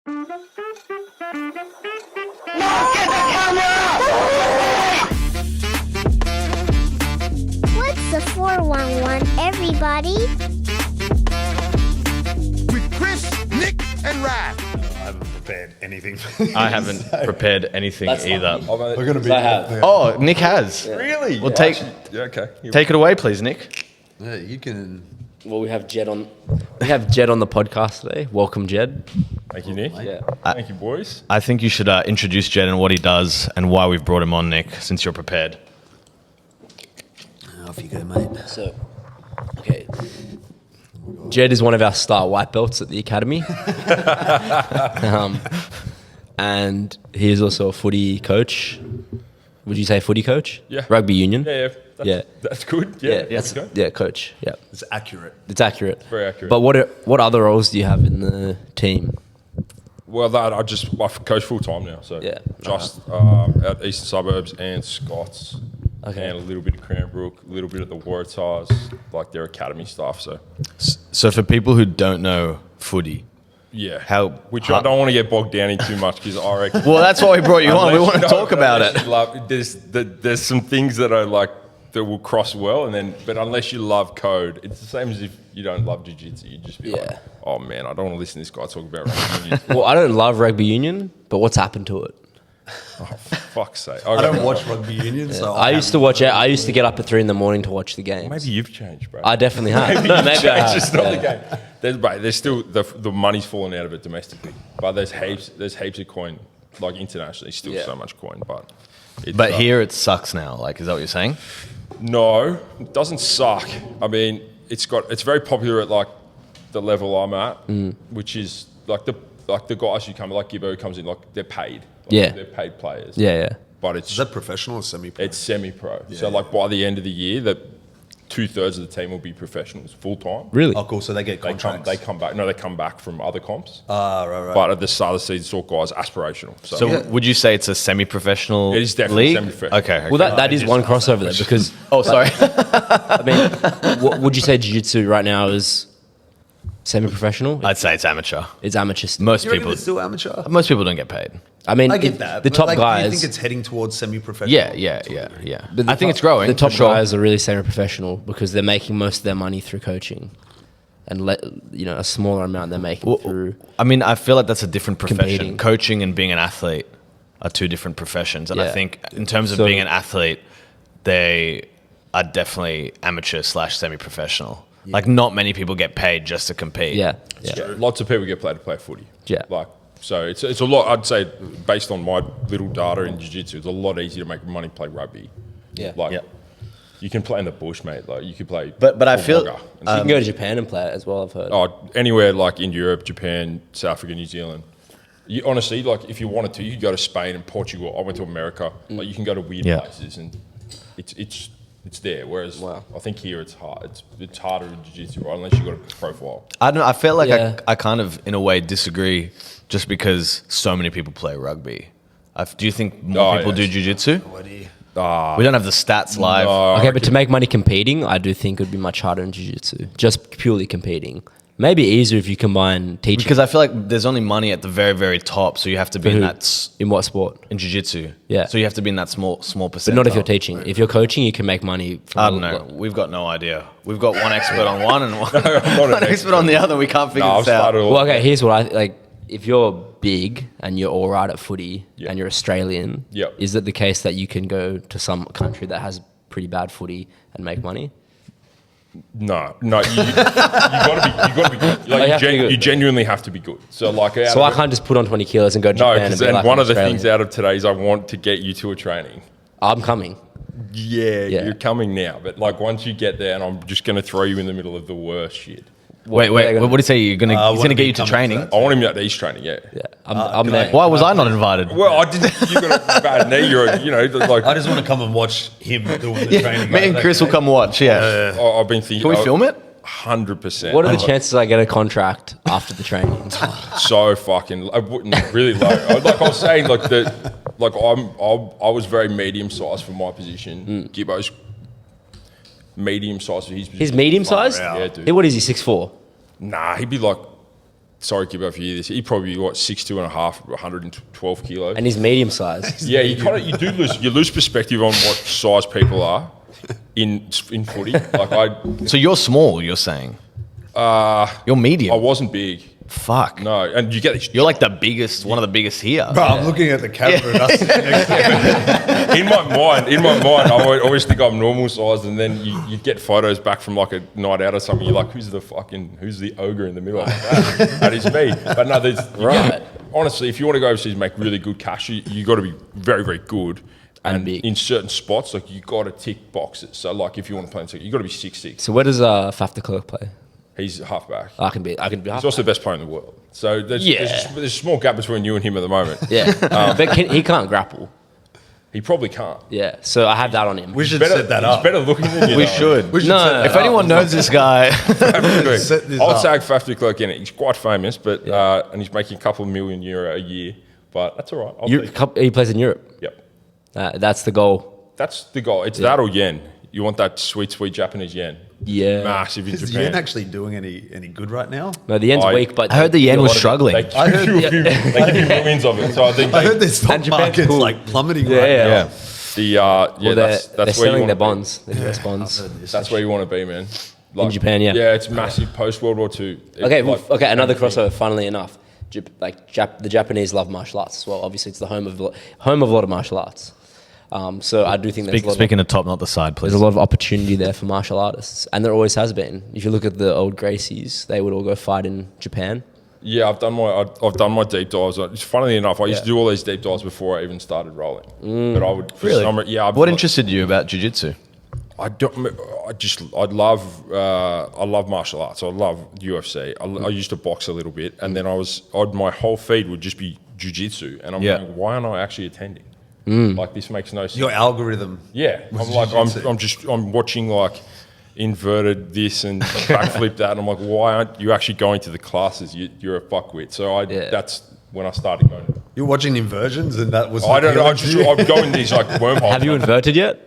What's the 411, everybody? With Chris, Nick, and Rad. I haven't prepared anything. I haven't prepared anything either. We're going to be. I have. Oh, Nick has. Really? Well, Okay. take it away, please, Nick. Yeah, you can. Well, we have Jed on the podcast today. Welcome, Jed. Thank you, Nick. Yeah. Thank you, boys. I think you should introduce Jed and what he does and why we've brought him on, Nick, since you're prepared. Off you go, mate. So, okay. Jed is one of our star white belts at the academy. And he is also a footy coach. Would you say footy coach? Yeah. Rugby Union? Yeah. That's good. Yeah. Coach. Yeah. It's accurate. It's accurate. Very accurate. But what other roles do you have in the team? Well, I coach full time now. So Yeah. just at Eastern Suburbs and Scots. Okay. And a little bit of Cranbrook, a little bit at the Waratahs, like their academy staff. So for people who don't know footy, Yeah. Which I don't want to get bogged down in too much because I reckon. well, that's why we brought you on. We want to Unless talk about it. There's some things that I like that will cross well, but unless you love code, it's the same as if you don't love jiu-jitsu. You'd just be like, oh man, I don't want to listen to this guy talk about rugby union. Well, I don't love rugby union, but what's happened to it? Oh, for fuck's sake. I don't watch rugby union, so I used to watch it. I used to get up at 3 a.m. to watch the games. Maybe you've changed, bro. I definitely have. No, maybe I have. It's just not the game. There's still the money's falling out of it domestically, but there's heaps of coin, like internationally, still so much coin. But Here it sucks now. Like, is that what you're saying? No, it doesn't suck. I mean, it's very popular at like the level I'm at, which is like the guys who come, like Gibbo who comes in, like they're paid. Like, they're paid players. Yeah. But it's Is that professional or semi-pro? It's semi-pro. So like by the end of the year, that 2/3 of the team will be professionals full time. Really? Oh, cool. So they get contracts. They come back. No, they come back from other comps. Right. But at the start of the season, it's all guys aspirational. So would you say it's a semi-professional It is definitely league? semi-professional. Okay. Well, that is one crossover there because, Oh, sorry. I mean, would you say jiu-jitsu right now is semi-professional? I'd say it's amateur. It's amateur. Most You reckon people it's still amateur? don't get paid. I mean, I get that. The but, top like, guys. Do you think it's heading towards semi-professional? Yeah. but the I think top- it's growing. The top for sure. guys are really semi-professional because they're making most of their money through coaching, and a smaller amount they're making through. I mean, I feel like that's a different profession. Competing. Coaching and being an athlete are two different professions. And I Yeah. think in terms of So- being an athlete, they are definitely amateur / semi-professional. Like, not many people get paid just to compete. Yeah. Lots of people get paid to play footy. Yeah. So it's a lot. I'd say based on my little data in jiu-jitsu, it's a lot easier to make money play rugby. Yeah. You can play in the bush, mate. Like you could play. But I feel- Wagga. You can go to Japan and play it as well. I've heard. Anywhere like in Europe, Japan, South Africa, New Zealand. You honestly, like if you wanted to, you could go to Spain and Portugal. I went to America. Like you can go to weird places and it's there. Whereas I think here it's hard. It's harder in jiu-jitsu, right? Unless you got a profile. I don't know. I feel like Yeah. I kind of, in a way, disagree just because so many people play rugby. Do you think more people do jiu-jitsu? We don't have the stats live. Okay, but to make money competing, I do think it would be much harder in jiu-jitsu. Just purely competing. Maybe easier if you combine teaching. Because I feel like there's only money at the very, very top, so you have to be in that... In what sport? In jiu-jitsu. Yeah. So you have to be in that small percentile. But not if you're teaching. If you're coaching, you can make money. I don't know. We've got no idea. We've got one expert on one and one expert on the other. We can't figure this out. Well, okay, here's what I like. If you're big and you're all right at footy and you're Australian, is it the case that you can go to some country that has pretty bad footy and make money? No, you got to be good. Like, you genuinely have to be good. So like, so I can't just put on 20 kilos and go to Japan. And one of the things out of today is I want to get you to a training. I'm coming. Yeah, you're coming now. But like once you get there, and I'm just going to throw you in the middle of the worst shit. Wait. What did he say? He's going to get you to training? I want him at East training. Yeah. I'm there. Why was I not invited? Well, I didn't. You got a bad knee. Like I just want to come and watch him doing the training. Me and Chris will come watch. Yeah. I've been thinking. Can we film it? 100%. What are the chances I get a contract after the training? So fucking really low. Like I was saying, I was very medium sized for my position. Gibbo's medium sized for his position. He's medium sized? Yeah, dude. What is he, 6'4"? Nah, he'd be like sorry, Gibbo, for you this. He probably 6'2.5", 112 kilos. And he's medium sized. Yeah, you lose perspective on what size people are in footy. So you're small, you're saying? You're medium. I wasn't big. Fuck. No, and you get this. You're like the biggest, one of the biggest here. Bro, I'm looking at the camera. In my mind, I always think I'm normal sized, and then you get photos back from like a night out or something. You're like, who's the ogre in the middle? I'm like, that is me. But no, honestly, if you want to go overseas and make really good cash, you got to be very, very good. And big. In certain spots, like you got to tick boxes. So like if you want to play in second, you got to be 6'6". So where does Faf de Klerk play? He's halfback. I can be He's halfback. also the best player in the world. So there's a small gap between you and him at the moment. Yeah, but he can't grapple. He probably can't. Yeah, so I have that on him. We should set that up. He's better looking than you. We though. should. We should No, set no, that If up. anyone knows this guy, Set this I'll up. tag Faf de Klerk in it. He's quite famous, but and he's making a couple of million euro a year. But that's all right. He plays in Europe. Yep. That's the goal. That's the goal. It's that or yen. You want that sweet, sweet Japanese yen. Yeah. Massive in Is the Japan. yen actually doing any good right now? No, the end's weak, but I heard the yen was struggling. They give you millions of it. So I think I heard their stock And Japan's market's cool. like plummeting Yeah, right yeah. now. Well, that's they're where you selling want their to bonds, the US bonds. That's where you want to be, man. In Japan, yeah. Yeah, it's massive post World War II. Okay, another crossover. Funnily enough, the Japanese love martial arts as well. Obviously, it's the home of a lot of martial arts. So I do think speaking of top, not the side, please. there's a lot of opportunity there for martial artists, and there always has been. If you look at the old Gracies, they would all go fight in Japan. Yeah, I've done my deep dives. It's funnily enough, I used to do all these deep dives before I even started rolling. But I would What interested you about jiu-jitsu? I love martial arts. I love UFC. I used to box a little bit, and then my whole feed would just be jiu-jitsu, and I'm going, why aren't I actually attending? Like this makes no sense. Your algorithm. Yeah, I'm watching like inverted this and backflip that, and I'm like, why aren't you actually going to the classes? You're a fuckwit. So that's when I started going. You're watching inversions, and that was. I don't know. I'm going these like wormholes. Have you inverted yet?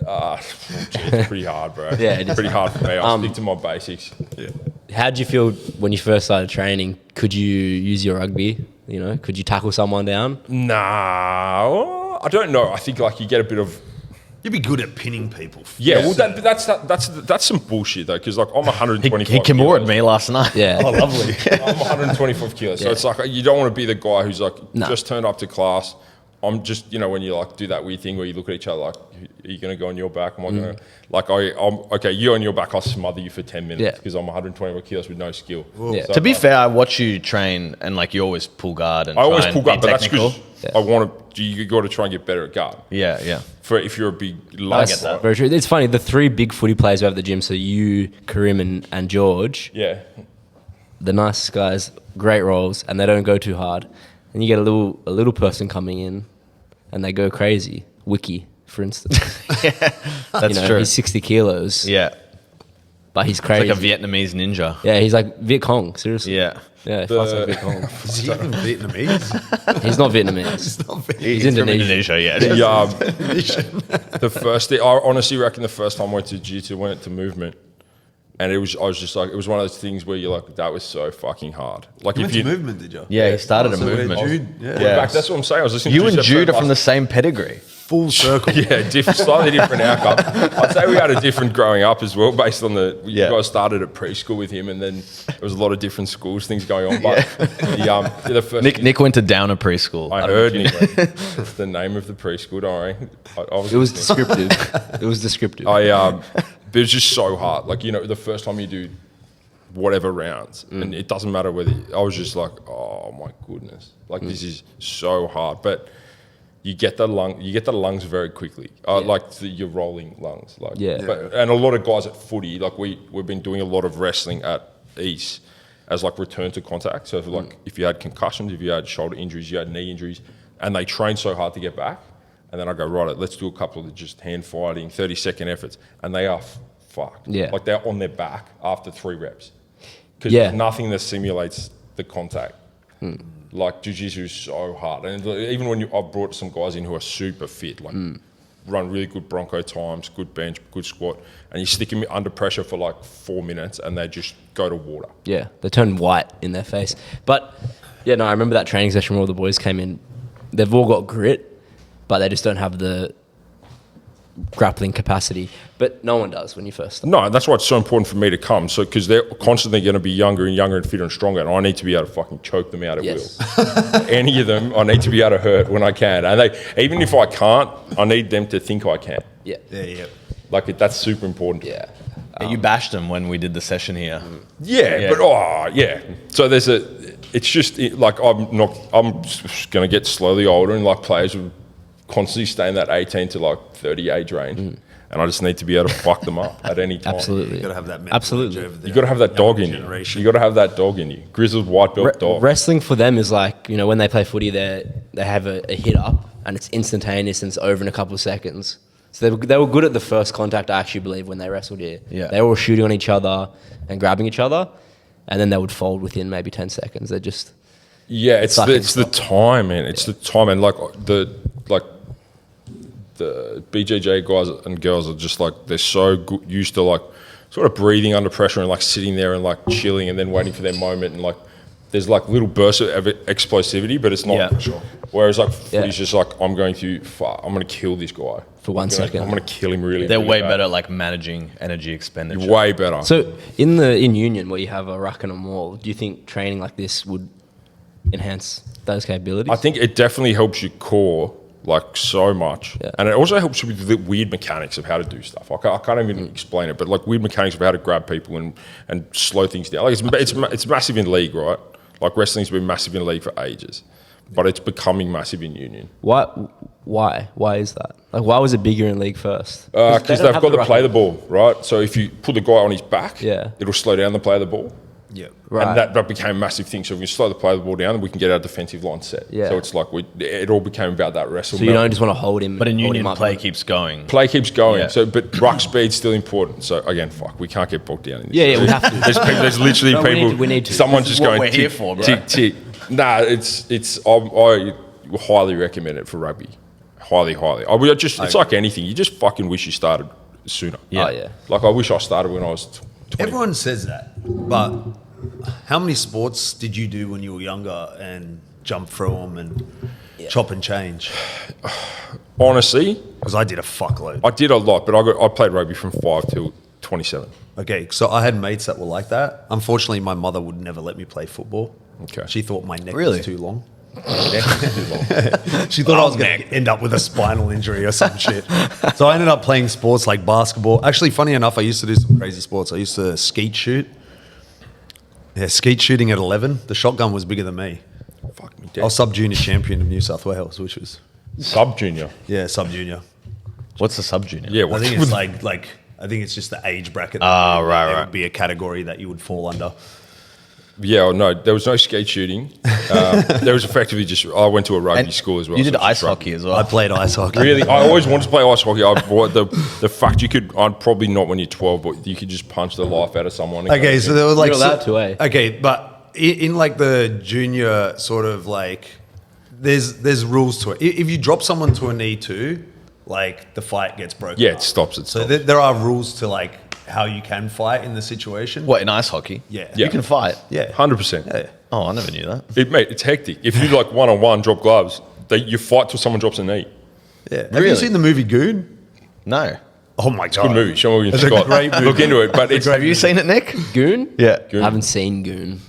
It's pretty hard, bro. Yeah, it is. Pretty hard for me. I stick to my basics. Yeah. How did you feel when you first started training? Could you use your rugby? Could you tackle someone down? Nah, I don't know. I think like you get a bit of. You'd be good at pinning people. Yeah, well, that's some bullshit though, because like I'm 125. He Kimura'd me last night. Yeah. Oh, lovely. I'm 125 kilos, so it's like you don't want to be the guy who's like just turned up to class. I'm just when you like do that weird thing where you look at each other like, are you going to go on your back? Am I going to like I'm okay? You on your back, I'll smother you for 10 minutes because I'm 125 kilos with no skill. Yeah. So To be fair, I watch you train and like you always pull guard and I always try and pull guard, be but that's technical. because I want to. You got to try and get better at guard. Yeah. For if you're a big lug, get that. Very true. It's funny. The three big footy players who have the gym, so you, Karim, and George, Yeah. the nicest guys, great roles, and they don't go too hard. And you get a little person coming in, and they go crazy. Wiki, for instance. That's true. He's 60 kilos. Yeah. But he's crazy. Like a Vietnamese ninja. Yeah, he's like Viet Cong, seriously. Yeah. Yeah, he fights like Viet Cong. Is he even Vietnamese? He's not Vietnamese. He's From Indonesian. Indonesia, yeah. The first day, I honestly reckon the first time I went to jiu-jitsu, went to movement, and I was just like, it was one of those things where you're like, that was so fucking hard. Like You if went to you movement, did you? Yeah, he started a So where movement. Jude, yeah. back, that's what I'm saying. I was listening You to and Jude's Jude are episode from the last- same pedigree. Full circle. Yeah, slightly different outcome. I'd say we had a different growing up as well, based on you guys started at preschool with him, and then there was a lot of different schools, things going on. But the first Nick went to Downer preschool. I heard Nick. It's the name of the preschool. Don't worry. It was descriptive. It was descriptive. But it was just so hard. Like the first time you do whatever rounds, and it doesn't matter whether. I was just like, oh my goodness, like this is so hard, but. You get the lungs very quickly, like your rolling lungs. Like, and a lot of guys at footy, like we've been doing a lot of wrestling at East as like return to contact. So if you had concussions, if you had shoulder injuries, you had knee injuries, and they train so hard to get back, and then I go, right, let's do a couple of just hand fighting, 30-second efforts, and they are fucked. Yeah. Like they're on their back after 3 reps. Because there's nothing that simulates the contact. Like jiu-jitsu is so hard, and even when I've brought some guys in who are super fit, like run really good Bronco times, good bench, good squat, and you stick them under pressure for like 4 minutes and they just go to water. Yeah, they turn white in their face. But, yeah, no, I remember that training session where all the boys came in. They've all got grit, but they just don't have the grappling capacity. But no one does when you first start. No, that's why it's so important for me to come. So because they're constantly going to be younger and younger and fitter and stronger, and I need to be able to fucking choke them out at will. Any of them, I need to be able to hurt when I can. And even if I can't, I need them to think I can. Yeah. Like that's super important. Yeah. You bashed them when we did the session here. Yeah, but So it's just like I'm just going to get slowly older, and like players will constantly stay in that 18 to like 30 age range. And I just need to be able to fuck them up at any time. Absolutely. You got to have that mental Absolutely. edge over there. You got to have that dog in generation. you. You got to have that dog in you. Grizzled white belt dog. Wrestling for them is like, you know, when they play footy, they have a hit up and it's instantaneous and it's over in a couple of seconds. So they were good at the first contact, I actually believe, when they wrestled here. Yeah. They were all shooting on each other and grabbing each other, and then they would fold within maybe 10 seconds. They're just... Yeah, it's the time, man. It's the time, and like the BJJ guys and girls are just like, they're so good, used to like sort of breathing under pressure and like sitting there and like chilling and then waiting for their moment, and like there's like little bursts of explosivity, but it's not. Yeah. Sure. Whereas like footy's just like, I'm going to kill this guy For 1 second. I'm going to kill him really. They're really way bad. better at like managing energy expenditure. Way better. So in Union, where you have a ruck and a maul, do you think training like this would enhance those capabilities? I think it definitely helps your core like so much, and it also helps you with the weird mechanics of how to do stuff. I can't even explain it, but like weird mechanics of how to grab people and slow things down. Like it's massive in league, right? Like wrestling's been massive in league for ages, but it's becoming massive in Union. Why is that? Like, why was it bigger in league first? Because they've got to play the ball, right? So if you put the guy on his back, it'll slow down the play of the ball. Yeah. Right. And that became a massive thing. So if we slow the play of the ball down, then we can get our defensive line set. Yeah. So it's like it all became about that wrestle. So you don't just want to hold him. But in hold Union, him up. play keeps going. Play keeps going. Yeah. So, but ruck speed's still important. So again, we can't get bogged down in this. Yeah, we have to. There's literally No, people. we need to. Someone's This just is what going we're tick, here for, bro. tick, tick. Nah, I highly recommend it for rugby. Highly. It's like anything. You just fucking wish you started sooner. Yeah. Oh, yeah. Like I wish I started when I was 20. Everyone says that, but how many sports did you do when you were younger and jump through them and chop and change? Honestly, Because I did a fuckload. I did a lot, but I played rugby from 5 till 27. Okay, so I had mates that were like that. Unfortunately, my mother would never let me play football. Okay. She thought my neck Really? was too long. She thought I was going to end up with a spinal injury or some shit. So I ended up playing sports like basketball. Actually, funny enough, I used to do some crazy sports. I used to skeet shoot. Yeah, skeet shooting at 11. The shotgun was bigger than me. Fuck me I dead. was sub-junior champion of New South Wales, which was, Sub-junior. yeah, sub-junior. What's the sub-junior? Yeah, I think it's like I think it's just the age bracket. Ah, There right. would be a category that you would fall under. Yeah, no, there was no skate shooting. There was effectively just, I went to a rugby school as well. You so did it's just ice rugby. hockey as well. I played ice hockey. Really, I always wanted to play ice hockey. The fact you could, I'd probably not when you're 12, but you could just punch the life out of someone. and Okay, go, so there were like You're allowed to, eh? Okay, but in like the junior sort of like, there's rules to it. If you drop someone to a knee too, like the fight gets broken. yeah, up. it stops. It So stops. there are rules to like how you can fight in the situation. What, in ice hockey? Yeah. You can fight? Yeah. 100%. Yeah. Oh, I never knew that. It's hectic. If you like one-on-one, drop gloves, you fight till someone drops a knee. Yeah. Have Really? you seen the movie Goon? No. Oh my god. Good movie. Sean William It's a Scott. great movie. Look into it. But it's Have you seen it, Nick? Goon? Yeah. Goon. I haven't seen Goon.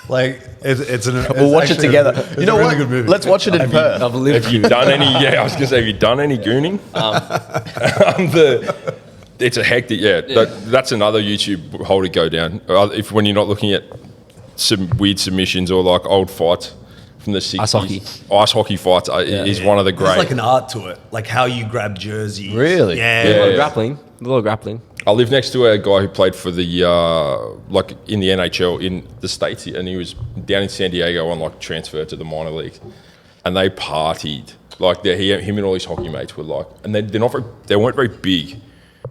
Like it's an. We'll watch it together. It's You know a really what? good movie. Let's watch it in Perth. I've lived Have you done any? Yeah, I was gonna say, have you done any gooning? It's a hectic. Yeah, that's another YouTube hole to go down. If when you're not looking at some weird submissions or like old fights from the 60s. Ice hockey fights is one of the great. There's like an art to it, like how you grab jerseys. Really? Yeah. A lot of grappling. I live next to a guy who played for the like in the NHL in the States, and he was down in San Diego on like transfer to the minor leagues, and they partied. Like him and all his hockey mates were like, and they weren't very big,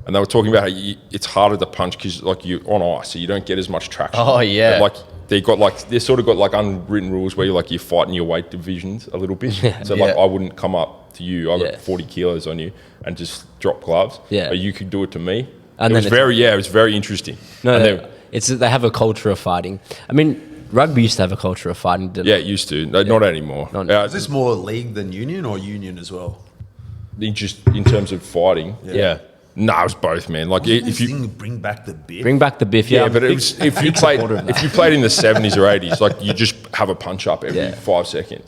and they were talking about how it's harder to punch because like you're on ice, so you don't get as much traction. Oh, yeah. But, they sort of got like unwritten rules where you're fighting your weight divisions a little bit. So like I wouldn't come up to you. I got 40 kilos on you and just drop gloves. Yeah. But you could do it to me. And it was very interesting. No, and they have a culture of fighting. I mean, rugby used to have a culture of fighting, didn't it used to. No, not anymore. Is this more league than union or union as well? Just in terms of fighting. Yeah. No, it was both, man. Like if you bring back the biff. Bring back the biff, but it was, if you played in the 70s or 80s, like you just have a punch up every 5 seconds.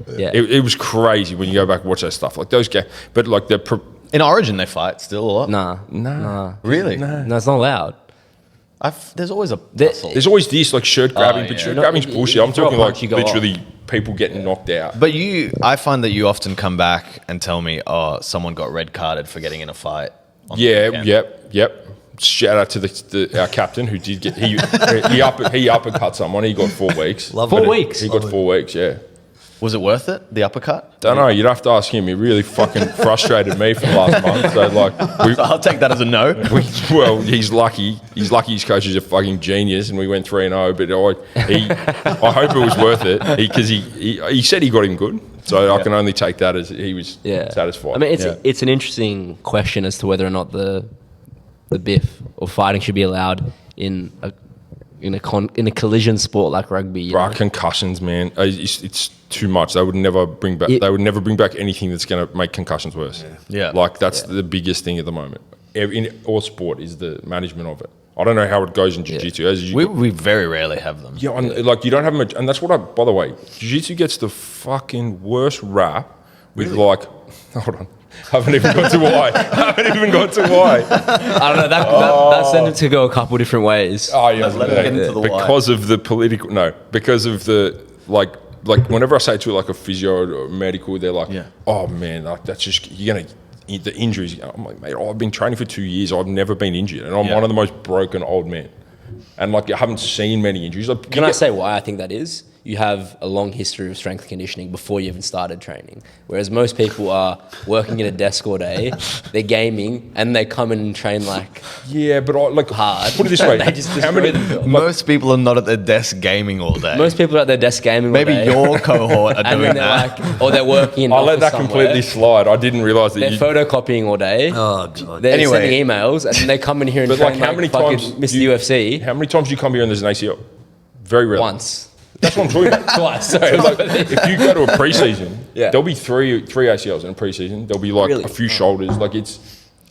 Yeah. It was crazy when you go back and watch that stuff. Like those guys, but like In Origin, they fight still a lot. Nah. Really? No, it's not allowed. There's always a tussle. there's always this like shirt grabbing, but shirt grabbing's bullshit. I'm throw a talking like punch, you go literally people getting knocked out. But I find that you often come back and tell me, oh, someone got red carded for getting in a fight. Yep. Shout out to our captain who did get he uppercut someone. He got 4 weeks. 4 weeks. He got 4 weeks. Yeah. Was it worth it? The uppercut? Don't know. You'd have to ask him. He really fucking frustrated me for the last month. So like, So I'll take that as a no. well, he's lucky. He's lucky. His coach is a fucking genius, and we went 3-0. But I hope it was worth it because he said he got him good. So I can only take that as he was satisfied. I mean, it's an interesting question as to whether or not the biff or fighting should be allowed in a collision sport like rugby. Concussions, man, it's too much. They would never bring back. They would never bring back anything that's going to make concussions worse. Yeah. Like that's the biggest thing at the moment. In all sport is the management of it. I don't know how it goes in jiu-jitsu. We very rarely have them. Yeah, and like you don't have much, and that's what by the way, jiu-jitsu gets the fucking worst rap with like, hold on, I haven't even got to why. I don't know, that sentence could go a couple different ways. Oh yeah, get into the because of the political, because of the like whenever I say to like a physio or medical, they're like, oh man, like that's just, you're gonna, the injuries. I'm like, mate, I've been training for 2 years. I've never been injured, and I'm one of the most broken old men. And like, I haven't seen many injuries. Like, Can I say why I think that is? You have a long history of strength conditioning before you even started training. Whereas most people are working at a desk all day, they're gaming, and they come in and train like but I like hard. Put it this way: They just how many? Most people are not at their desk gaming all day. Most people are at their desk gaming Maybe all day. your cohort are and doing then they're that. like, or they're working in I let that somewhere. completely slide. I didn't realize that They're photocopying all day. Oh god. They're Anyway. sending emails, and then they come in here and But train like, how many times Mr. UFC? How many times do you come here and there's an ACL? Very rarely. Once. That's what I'm talking about. Twice. Sorry. So like, if you go to a preseason, Yeah. there'll be three ACLs in a preseason. There'll be like Really? a few shoulders. Like it's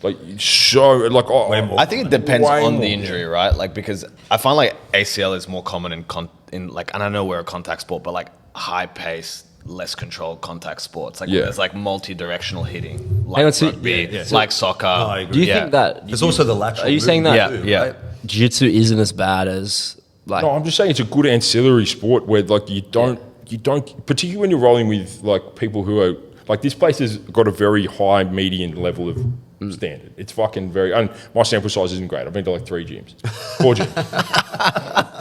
like so like I think it depends way on more. the injury, right? Like, because I find like ACL is more common in like, and I know we're a contact sport, but like high pace, less controlled contact sports. Like there's like multi-directional hitting, like Hang on, so- rugby, like soccer. I agree. Do you think that? There's also the lateral. Are you saying that? movement Yeah, too, yeah. right? Jiu-jitsu isn't as bad as like. No, I'm just saying it's a good ancillary sport where like you don't, particularly when you're rolling with like people who are like, this place has got a very high median level of standard. It's fucking very, and my sample size isn't great. I've been to like 4 gyms.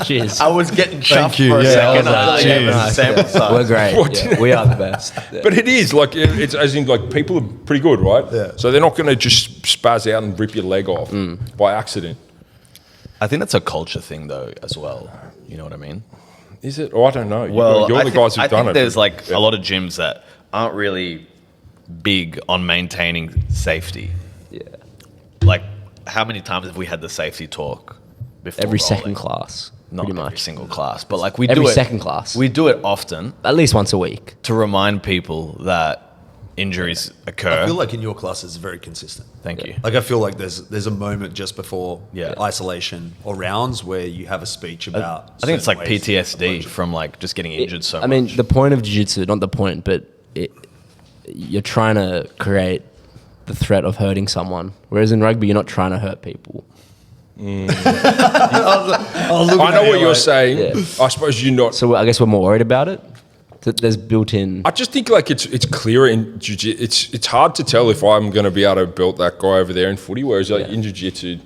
Cheers. I was getting chuffed you. for a Yeah, second. I was like, until you gave cheers. us sample size. We're great. What? Yeah, we are the best. Yeah. But it is like, it's as in like people are pretty good, right? Yeah. So they're not going to just spaz out and rip your leg off by accident. I think that's a culture thing though, as well. You know what I mean? Is it? Oh, I don't know. Well, you're the guys who've I done think it. there's like a lot of gyms that aren't really big on maintaining safety. Yeah. Like, how many times have we had the safety talk before Every rolling? second class. Not pretty every much. single class, but like we Every do it. second class. We do it often At least once a week. to remind people that injuries occur. I feel like in your class it's very consistent. Thank you. Like I feel like there's a moment just before Yeah. isolation or rounds where you have a speech about. I think it's like certain ways to PTSD approach it. from like just getting injured so much. I mean, the point of jiu-jitsu, not the point, but you're trying to create the threat of hurting someone. Whereas in rugby, you're not trying to hurt people. Oh, I know what you're saying. Yeah. I suppose you're not. So I guess we're more worried about it. There's built-in. I just think like it's clearer in jiu-jitsu. It's hard to tell if I'm going to be able to belt that guy over there in footy. Whereas like in jiu-jitsu,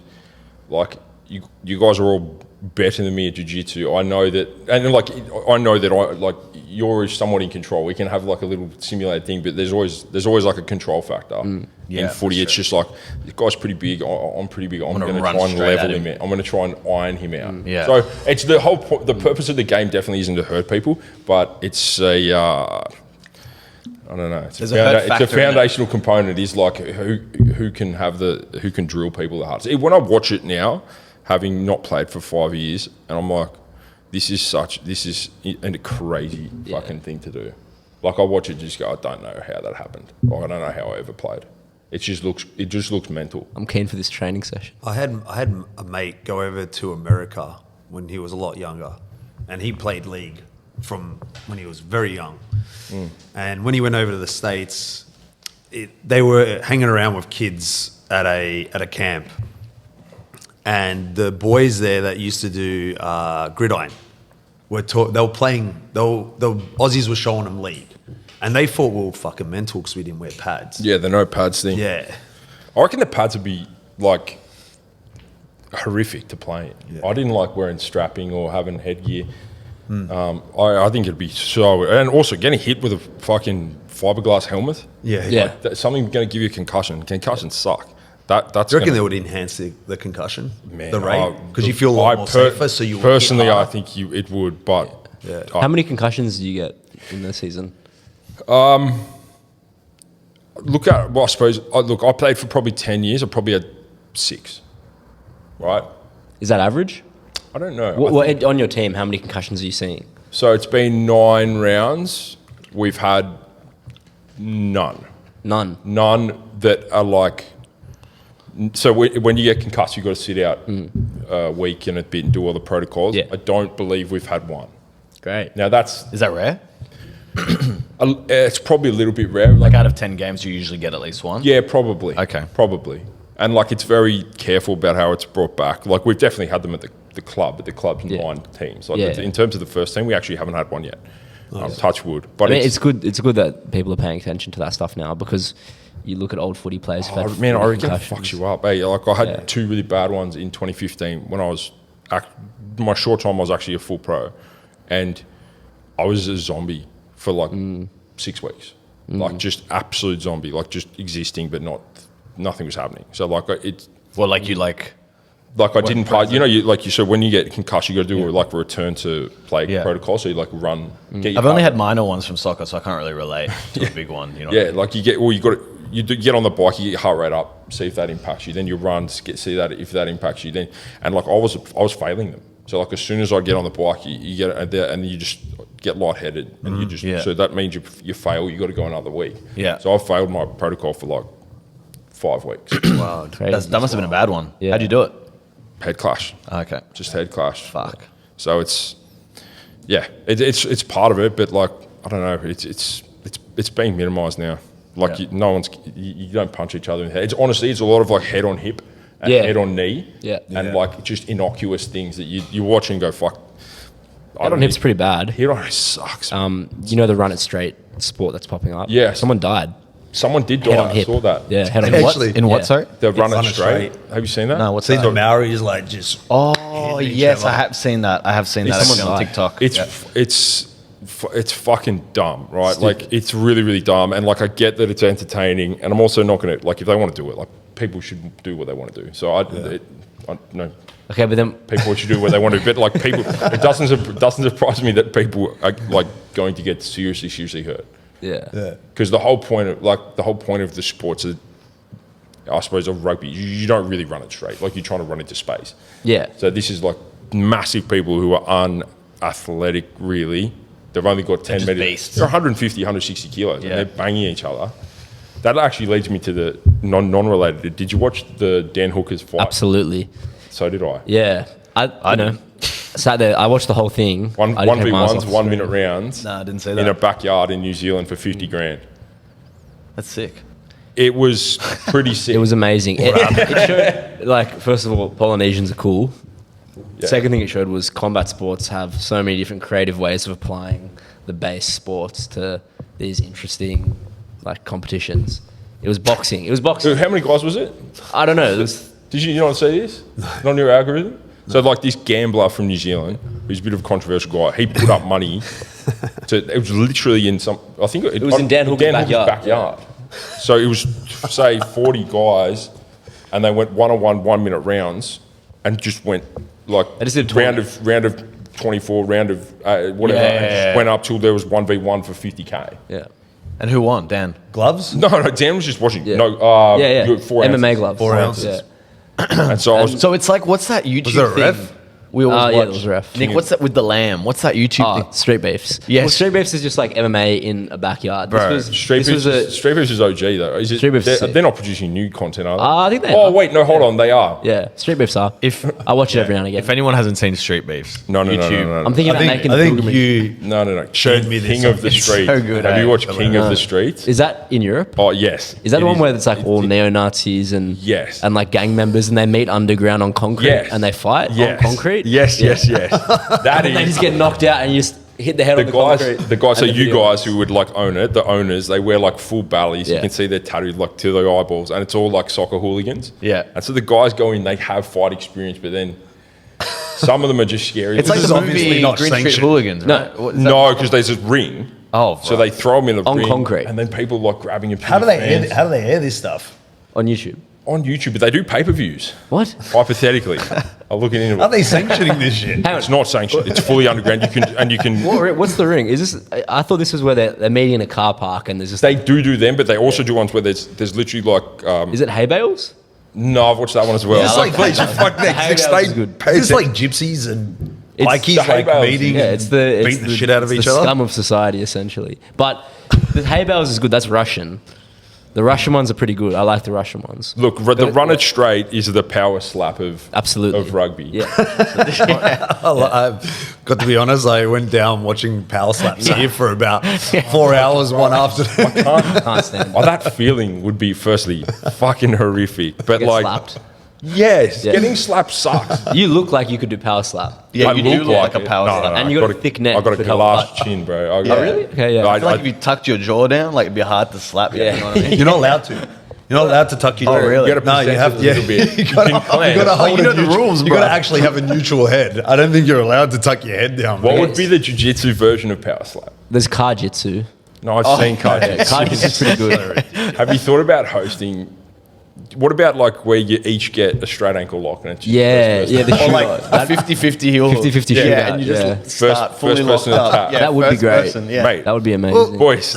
like you guys are all better than me at jiu-jitsu. I know that, and like I know that you're somewhat in control. We can have like a little simulated thing, but there's always like a control factor in footy. It's just like, this guy's pretty big. I'm pretty big. I'm going to run try and straight level at him him. out. I'm going to try and iron him out. Yeah. So it's the whole the purpose of the game definitely isn't to hurt people, but it's a I don't know. It's There's a hurt it's a factor in it. foundational component. Is like who can drill people the hardest. When I watch it now, having not played for 5 years, and I'm like, this is a crazy fucking thing to do. Like I watch it, just go, I don't know how that happened. Like I don't know how I ever played. It just looks mental. I'm keen for this training session. I had a mate go over to America when he was a lot younger, and he played league from when he was very young. And when he went over to the States, they were hanging around with kids at a camp, and the boys there that used to do gridiron they were playing. The Aussies were showing them league, and they thought we were fucking mental because we didn't wear pads. Yeah, the no pads thing. Yeah. I reckon the pads would be like horrific to play in. Yeah. I didn't like wearing strapping or having headgear. I think it'd be so, and also getting hit with a fucking fiberglass helmet. Yeah. Yeah. That's something going to give you a concussion. Concussions suck. That's. Do you reckon gonna, they would enhance the concussion, man, the rate? Because you feel a lot more safer. So you personally, I think it would, but Yeah. How many concussions do you get in the season? look at. Well, I suppose. I played for probably 10 years. I probably had 6. Right. Is that average? I don't know. On your team, how many concussions are you seeing? So it's been 9 rounds. We've had none. None that are like. So when you get concussed, you've got to sit out a week and a bit and do all the protocols. Yeah. I don't believe we've had one. Great. Now that's Is that rare? it's probably a little bit rare. Like out of 10 games, you usually get at least one? Yeah, probably. Okay. Probably. And like it's very careful about how it's brought back. Like we've definitely had them at the club, but the club's 9 teams. Like Yeah. in terms of the first team, we actually haven't had one yet. Touch wood. But I mean, it's good. It's good that people are paying attention to that stuff now because you look at old footy players. who've had man, I 40 reckon it concussions. fucks you up. Hey, like I had Yeah. 2 really bad ones in 2015 when I was my short time. I was actually a full pro, and I was a zombie for like 6 weeks, like just absolute zombie, like just existing, but nothing was happening. So like it. Well, like you like... Like I didn't play, you said when you get concussed, you got to do like a return to play protocol. So you like run. Get your I've only heart had minor ones from soccer, so I can't really relate to a big one. You know? Yeah, like you get on the bike, you get your heart rate up, see if that impacts you. Then you run, see that if that impacts you. Then and like I was failing them. So like as soon as I get on the bike, you get there and you just get lightheaded, and you just so that means you fail. You got to go another week. Yeah. So I failed my protocol for like 5 weeks. Wow. Crazy. That must have been a bad one. Yeah. How'd you do it? Head clash. Okay. Just head clash. Fuck. So it's it's part of it, but like I don't know, it's being minimised now. Like you don't punch each other in the head. It's a lot of like head on hip and head on knee, and like just innocuous things that you watch and go fuck. Head on hip's pretty bad. Head on hip sucks. You know the run it straight sport that's popping up? Yeah. Someone died. Someone did Head die. on I hip. saw that. Yeah, head on In hip. what? In what, Yeah. sorry? They're running Running straight. straight. Have you seen that? No, what's See that? the Maoris like just. Oh, hitting each yes, other. I have seen that. I have seen that Someone actually on died. TikTok. It's fucking dumb, right? Like it's really, really dumb. And like I get that it's entertaining, and I'm also not gonna like if they want to do it, like people should do what they want to do. So I no. Okay, but then People should do what they want to do, but like people, it doesn't surprise me that people are like going to get seriously hurt. yeah. Because the whole point of the sports, I suppose, of rugby, you don't really run it straight. Like you're trying to run into space. Yeah. So this is like massive people who are unathletic, really. They've only got 10 just meters. beasts. They're 150, 160 kilos, Yeah. and they're banging each other. That actually leads me to the non-related. Did you watch the Dan Hooker's fight? Absolutely. So did I. Yeah. I know. Sat there. I watched the whole thing. One I didn't take my eyes 1v1s, off the 1 screen. minute rounds. No, I didn't say In a that. backyard in New Zealand for 50 grand. That's sick. It was pretty sick. It was amazing. It showed, like, first of all, Polynesians are cool. Yeah. Second thing it showed was combat sports have so many different creative ways of applying the base sports to these interesting, like, competitions. It was boxing. Dude, how many guys was it? I don't know. It was, Did you not see this? Not on your algorithm? So like this gambler from New Zealand, who's a bit of a controversial guy, he put up money. It was literally in some. I think it was in Dan Hooker's backyard. So it was say 40 guys, and they went 1-on-1 1 minute rounds, and just went like They just did round of 24, round of whatever, Yeah. and just went up till there was 1v1 for 50k. yeah. And who won? Dan. Gloves? No, Dan was just watching. Yeah. No, yeah. you got 4 MMA ounces. gloves. 4 ounces. Yeah. And so I was, So it's like, what's that YouTube there a thing? ref? We always watch. Yeah, there was a ref. Nick, what's that with the lamb? What's that YouTube thing? Street beefs. Yes. Well, street beefs is just like MMA in a backyard. Bro, Street Beefs is OG though. Is it? Street Beefs is sick. They're not producing new content, are they? I think they Oh are. wait, no, hold on, they are. Yeah, street beefs are. I watch it every now and again. If anyone hasn't seen Street Beefs, No. I'm thinking about making I the think pilgrimage. you No. showed me this. King of the It's Street. so good, Have eh? you watched King of the Street? Is that in Europe? Oh yes. Is that the It one where it's like all neo-Nazis and Yes. and like gang members and they meet underground on concrete Yes. and they fight Yes. on concrete? Yes. That And they is. just get knocked out and you just hit the head on the concrete. The guys, so And the you video. guys who would like own it, the owners, they wear like full bellies. You Yeah. can see they're tattooed like to their eyeballs, and it's all like soccer hooligans. Yeah. And so the guys go in, they have fight experience, but then some of them are just scary. it's like is the obviously movie not Green Street sanctioned. Hooligans, No. right? What is that? No, because there's a ring. Oh, So they throw them in the On ring, concrete. and then people like grabbing and How do they fans air this stuff? On YouTube. on YouTube? But they do pay-per-views. What? Hypothetically, I'm looking into Are it. they sanctioning this shit? Hang on. It's not sanctioned. It's fully underground. You can. What's the ring? Is this? I thought this was where they're meeting in a car park and there's just. They do them, but they also do ones where there's literally like. Is it hay bales? No, I've watched that one as well. It's like, please, for fuck hay next. bales is good. Is this like gypsies and It's bikies the hay like bales. meeting? Yeah, it's the beating the shit out of it's each the other. scum of society essentially. But the hay bales is good. That's Russian. The Russian ones are pretty good. I like the Russian ones. Look, the run it straight is the power slap of Absolutely. of rugby. Yeah. I've got to be honest, I went down watching power slaps here for about 4 hours one afternoon. Can't stand it. Oh, that feeling would be firstly fucking horrific, but Get like, slapped. yes, Yeah. getting slapped sucks. You look like you could do power slap. Yeah, I you do look like a it. power No, slap. And you got a I've thick neck I got a could help glass butt. chin, bro. Really? Okay, yeah. I I feel like if you tucked your jaw down, like it'd be hard to slap you. Yeah. You know what I mean? You're not allowed to. You're not allowed to tuck your Oh, jaw. really? You gotta No, you present have it a to. little bit. You gotta, You can you gotta hold you know a the neutral- rules, You bro. gotta actually have a neutral head. I don't think you're allowed to tuck your head down. What mate. would be the jiu-jitsu version of power slap? There's kajitsu. No, I've seen cardio. Kajitsu is pretty good. Have you thought about hosting? What about like where you each get a straight ankle lock and it's just Yeah, first yeah. person? The Or shootout. like a 50-50 heel. 50-50 yeah, shootout, and you just yeah. start fully First locked person up. attack. Yeah, That would be first great. person, yeah. Mate, That would be amazing. boys,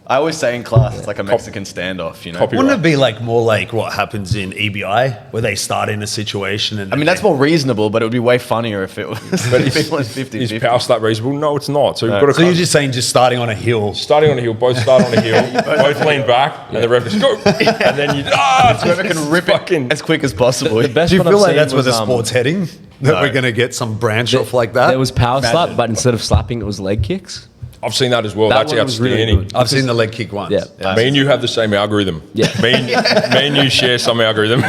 I always say in class, it's like a Mexican standoff, you know? Copy. Wouldn't it be like more like what happens in EBI, where they start in a situation and I mean, that's more reasonable, but it would be way funnier if it was, but if is, it was 50-50. is power slap reasonable? No, it's not. So you've got to So you're just saying just starting on a hill. starting on a hill, both start on a hill, both lean back, and the ref just go, and then you Whoever can rip fucking it as quick as possible. The best Do you one feel I've like seen that's where the was, sport's heading? That we're going to get some branch off like that? There was power slap, but instead of slapping, it was leg kicks. I've seen that as well. That That's one was really outstanding. good. I've seen the leg kick once. Yeah. Me and you have the same algorithm. Yeah. Me and you share some algorithm. Me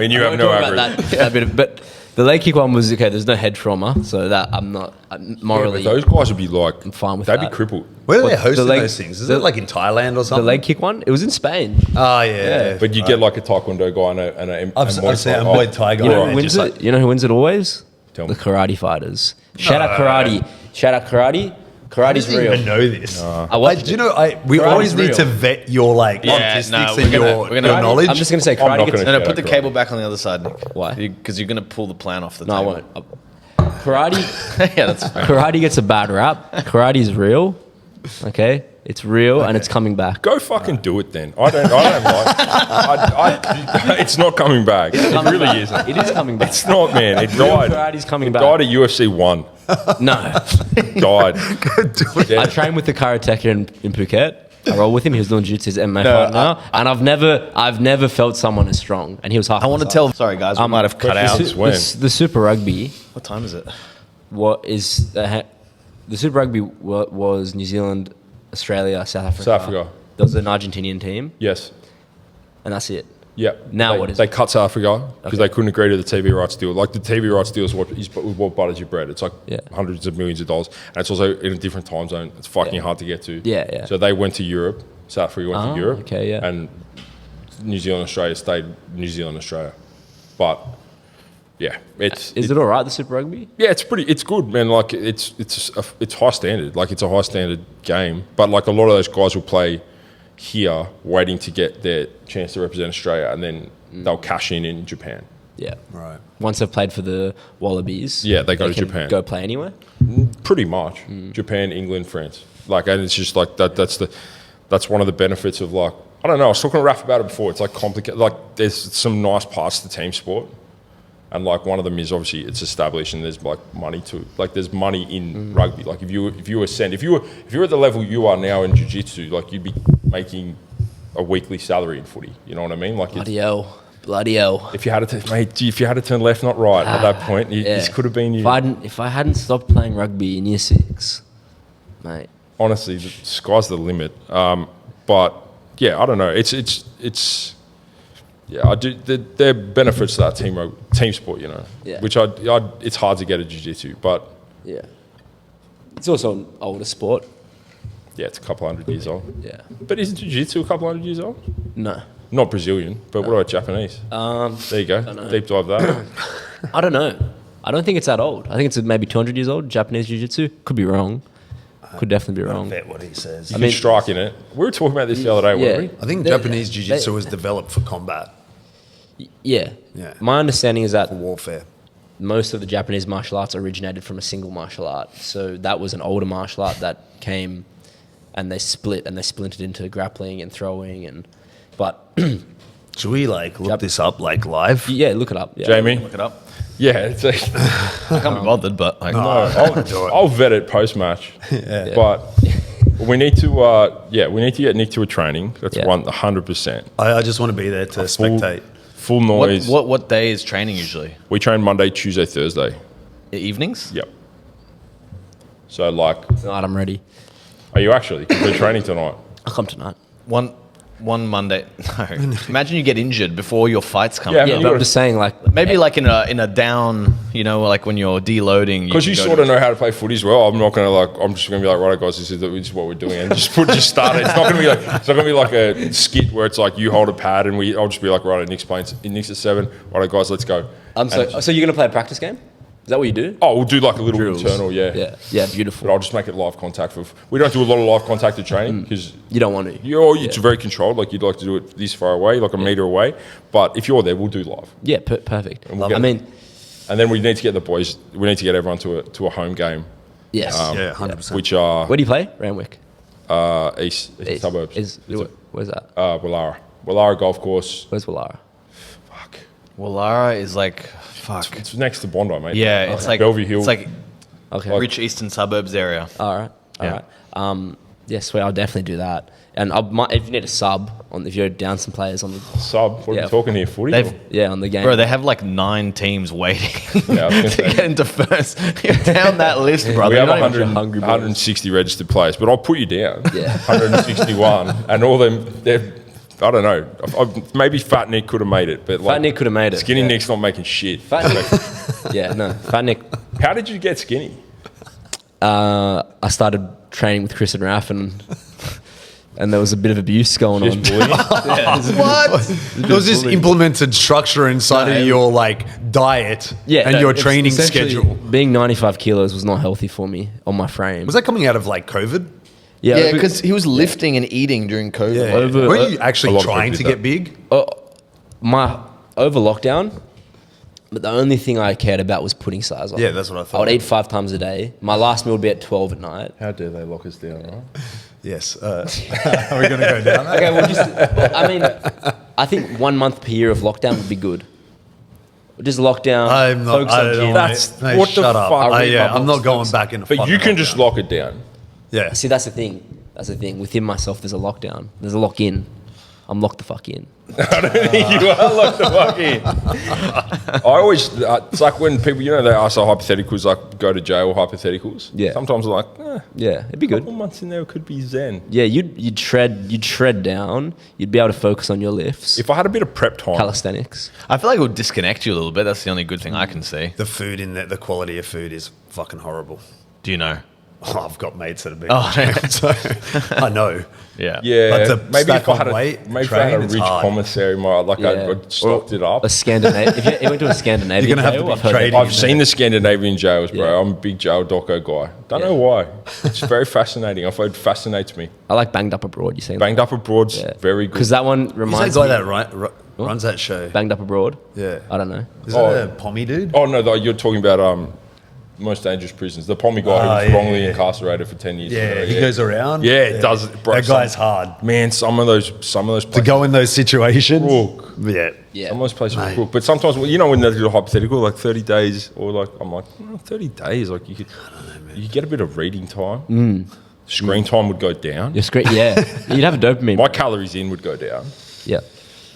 and you have no We're talking algorithm. about that bit of- but the leg kick one was okay. There's no head trauma, so that I'm not Yeah, morally. but those guys would be like, I'm fine with they'd that. be crippled. Where are they What, the hosting leg- those things? Is the- it like in Thailand or the something? leg kick one, it was in Spain. Oh, yeah. But you get like a taekwondo guy and a I've seen a Muay Thai guy. You know and who wins just it? like- You know who wins it always? Tell The me. karate fighters. Shout out karate. Shout out karate. I Karate's didn't real. even know this. I watched Do you it. know, we Karate's always need real. to vet your like Yeah, statistics no, and we're gonna- your we're gonna- your knowledge. I'm just gonna say I'm not karate gets. gonna- No, put the Yeah, cable back on the other side, Nick. Why? Because you're going to pull the plan off the No, I table. won't. Karate. Yeah, that's fair. Karate gets a bad rap. Karate is real. Okay, it's real and it's coming back. Go fucking do it then. I don't like. It's not coming back. It really isn't. It is coming back. It's not, man. It Real died. karate's coming It back. died at UFC 1. No, Died. I trained with the karateka in Phuket. I roll with him. He was doing jiu-jitsu, he's MMA No, fighter now, and I've never felt someone as strong. And he was half. I want to my size. tell. Sorry, guys, we might have cut the out. su- when? The Super Rugby. What time is it? What is the Super Rugby was New Zealand, Australia, South Africa. South Africa. There was an Argentinian team, Yes. and that's it. Yeah. Now they, what is they it? cut South Africa because Okay. they couldn't agree to the TV rights deal. Like the TV rights deal is what butters your bread. It's like Yeah. hundreds of millions of dollars, and it's also in a different time zone. It's fucking Yeah. hard to get to. Yeah, yeah. So they went to Europe. South Africa went Oh, to Europe. okay, yeah. And New Zealand, Australia stayed New Zealand, Australia. But yeah, it's Is it all right? The Super Rugby? yeah, it's pretty. It's good, man. Like it's high standard. Like it's a high standard game. But like a lot of those guys will play here, waiting to get their chance to represent Australia, and then they'll cash in Japan. Yeah. Right. Once they've played for the Wallabies, Yeah, they go to can Japan. Go play anywhere. Pretty much. Japan, England, France. Like, and it's just like that. That's one of the benefits of like, I don't know. I was talking to Raf about it before. It's like complicated. Like, there's some nice parts to team sport, and like one of them is obviously it's established, and there's like money to like there's money in rugby. Like if you were at the level you are now in jiu-jitsu, like you'd be making a weekly salary in footy. You know what I mean? Like Bloody hell. if you had to turn left, not right at that point, this could have been you. If I hadn't stopped playing rugby in year 6, mate. Honestly, the sky's the limit. But yeah, I don't know. It's yeah. I do. There are benefits to that team sport, you know. Yeah. Which it's hard to get at jiu-jitsu, but Yeah. It's also an older sport. yeah, it's a couple hundred years old. Yeah. But isn't jiu-jitsu a couple hundred years old? No. Not Brazilian, but what about Japanese? There you go. Deep dive that. I don't know. I don't think it's that old. I think it's maybe 200 years old, Japanese jiu-jitsu. Could be wrong. Could definitely be wrong. Bet what he says. You can strike in it. We were talking about this the other day, weren't we? I think Japanese jiu-jitsu was developed for combat, Yeah. Yeah. My understanding is that for warfare. most of the Japanese martial arts originated from a single martial art. So that was an older martial art that came and they splintered into grappling and throwing but Should we like look this up like live? yeah, look it up. Yeah. Jamie? Look it up. Yeah, it's like, I can't be bothered, but like, I'll vet it post-match. But we need to get Nick to a training. That's 100%. I just want to be there to spectate. Full noise. what day is training usually? We train Monday, Tuesday, Thursday. Evenings? Yep. So like, Tonight I'm ready. are you actually? We're training tonight. I'll come tonight. One Monday. No. Imagine you get injured before your fights come. Yeah, Yeah, but I'm just saying, like, Maybe like in a down, you know, like when you're deloading. Because you sort of know how to play footy as well. I'm not going to I'm just going to be like, right, guys, this is what we're doing, and just start it. It's not going to be like a skit where it's like you hold a pad and I'll just be like, right, Nick's at 7. Right, guys, let's go. so you're gonna play a practice game? Is that what you do? Oh, we'll do like a little Drills. internal, yeah. Yeah, beautiful. But I'll just make it live contact. We don't do a lot of live contact at training because You don't want to. it's very controlled. Like you'd like to do it this far away, like a metre away. But if you're there, we'll do live. Yeah, perfect. we'll get- I mean, And then we need to get the boys. We need to get everyone to a home game, yes. Yeah, 100%. which are Where do you play? Randwick. east suburbs. Where's that? Wallara Golf Course. Where's Wallara? Fuck. Wallara is like, fuck. It's next to Bondi, mate. Yeah, it's like Bellevue Hill. It's like Okay. rich eastern suburbs area. All right. Yeah. Right. Yeah, sweet. I'll definitely do that. And if you need a sub if you're down some players on the Sub. What are Yeah. we talking here? Footy? on the game. Bro, they have like 9 teams waiting Yeah, I was gonna to say. get into first. You're down that list, brother. We have You're not even- 100, hungry boys. 160 registered players, but I'll put you down. Yeah. 161, and all them. I don't know. Maybe Fat Nick could have made it, but Fat Nick could have made it. Skinny yeah. Nick's not making shit. Fat Nick. Yeah, no. Fat Nick. How did you get skinny? I started training with Chris and Raf and there was a bit of abuse going on. Just bullying? What? There was this implemented structure inside of your like diet and your training Essentially, schedule. Being 95 kilos was not healthy for me on my frame. Was that coming out of like COVID? Yeah, because he was lifting and eating during COVID. Were you a actually lot of trying people to did get that. big? my over lockdown, but the only thing I cared about was putting size on. Yeah, that's what I thought. I would eat 5 times a day. My last meal would be at 12 at night. How dare they lock us down, right? Yes. Are we going to go down that? Okay, well, I mean, I think 1 month per year of lockdown would be good. Just lockdown. I'm not. focus I on don't gym. want That's- it. Mate, what the shut up. fuck? I'm not going back in. But you can just lock it down. Yeah. See, that's the thing. Within myself, there's a lockdown. There's a lock in. I'm locked the fuck in. I don't think you are locked the fuck in. I always, it's like when people, they ask our hypotheticals, like go to jail hypotheticals. Yeah. Sometimes I'm like, Yeah, it'd be good. couple months in there could be zen. Yeah, you'd shred down. You'd be able to focus on your lifts. If I had a bit of prep time, Calisthenics. I feel like it would disconnect you a little bit. That's the only good thing I can see. The food in there, the quality of food is fucking horrible. Do you know? Oh, I've got mates that have been. Oh, so I know. Yeah. yeah, But to maybe stack if I on had weight, maybe if I had train, a it's rich hard. commissary, I'd stocked it up. A Scandinavian. If you went to a Scandinavian You're gonna have to jail, be I've heard trading. that- I've seen the Scandinavian jails, bro. Yeah. I'm a big jail doco guy. Don't know why. It's very fascinating. It fascinates me. I like Banged Up Abroad. You saying Banged Up Abroad's very good. Because that one Is reminds that guy me. that runs that show? Banged Up Abroad. Yeah. I don't know. Is that a pommy dude? Oh no, you're talking about most dangerous prisons. The Pommy guy who was wrongly incarcerated for 10 years. Yeah, he goes around. Yeah, it does. Bro, That guy's hard. Man, some of those places. To go in those situations. Crook. Yeah. Some of those places are crook. But sometimes, when they do a hypothetical, like 30 days, or like, I'm like, 30 days, like you could get a bit of reading time. Screen time would go down. Your screen, yeah. You'd have a dopamine. My calories in would go down. Yeah.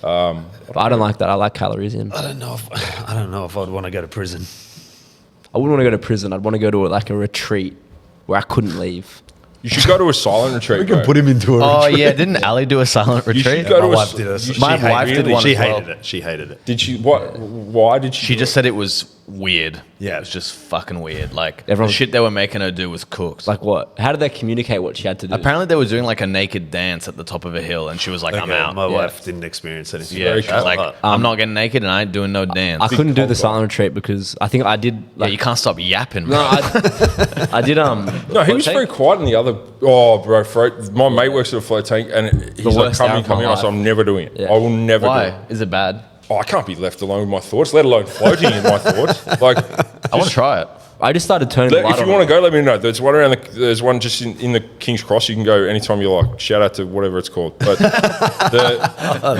But I don't like that. I like calories in. I don't know if I'd want to go to prison. I wouldn't want to go to prison. I'd want to go to like a retreat where I couldn't leave. You should go to a silent retreat. We can put him into a Oh retreat. yeah, didn't Ali do a silent You retreat? should go to My a wife did. My wife did one She as well. hated it. She hated it. Did she? What? Why did she? She just said it was weird. Yeah. It was just fucking weird. Like Everyone- the shit they were making her do was cooked. Like what? How did they communicate what she had to do? Apparently they were doing like a naked dance at the top of a hill, and she was like, "I'm Okay, out." My wife didn't experience anything. Yeah, like she was that. like, "I'm not getting naked, and I ain't doing no dance." I couldn't do the cold silent retreat because I think I did. yeah, Like, you can't stop yapping. no, Bro. I did. No, he was very quiet in the other. Oh, bro, my mate works at a float tank, and he's like, worst hour come of in. my I said, I'm never doing it. Yeah. I will never do Why? it. Is it bad? Oh, I can't be left alone with my thoughts, let alone floating in my thoughts. Like, I want to try it. I just started turning the light if you on. want to go, let me know. There's one around there's one just in the King's Cross. You can go anytime you like. Shout out to whatever it's called. But I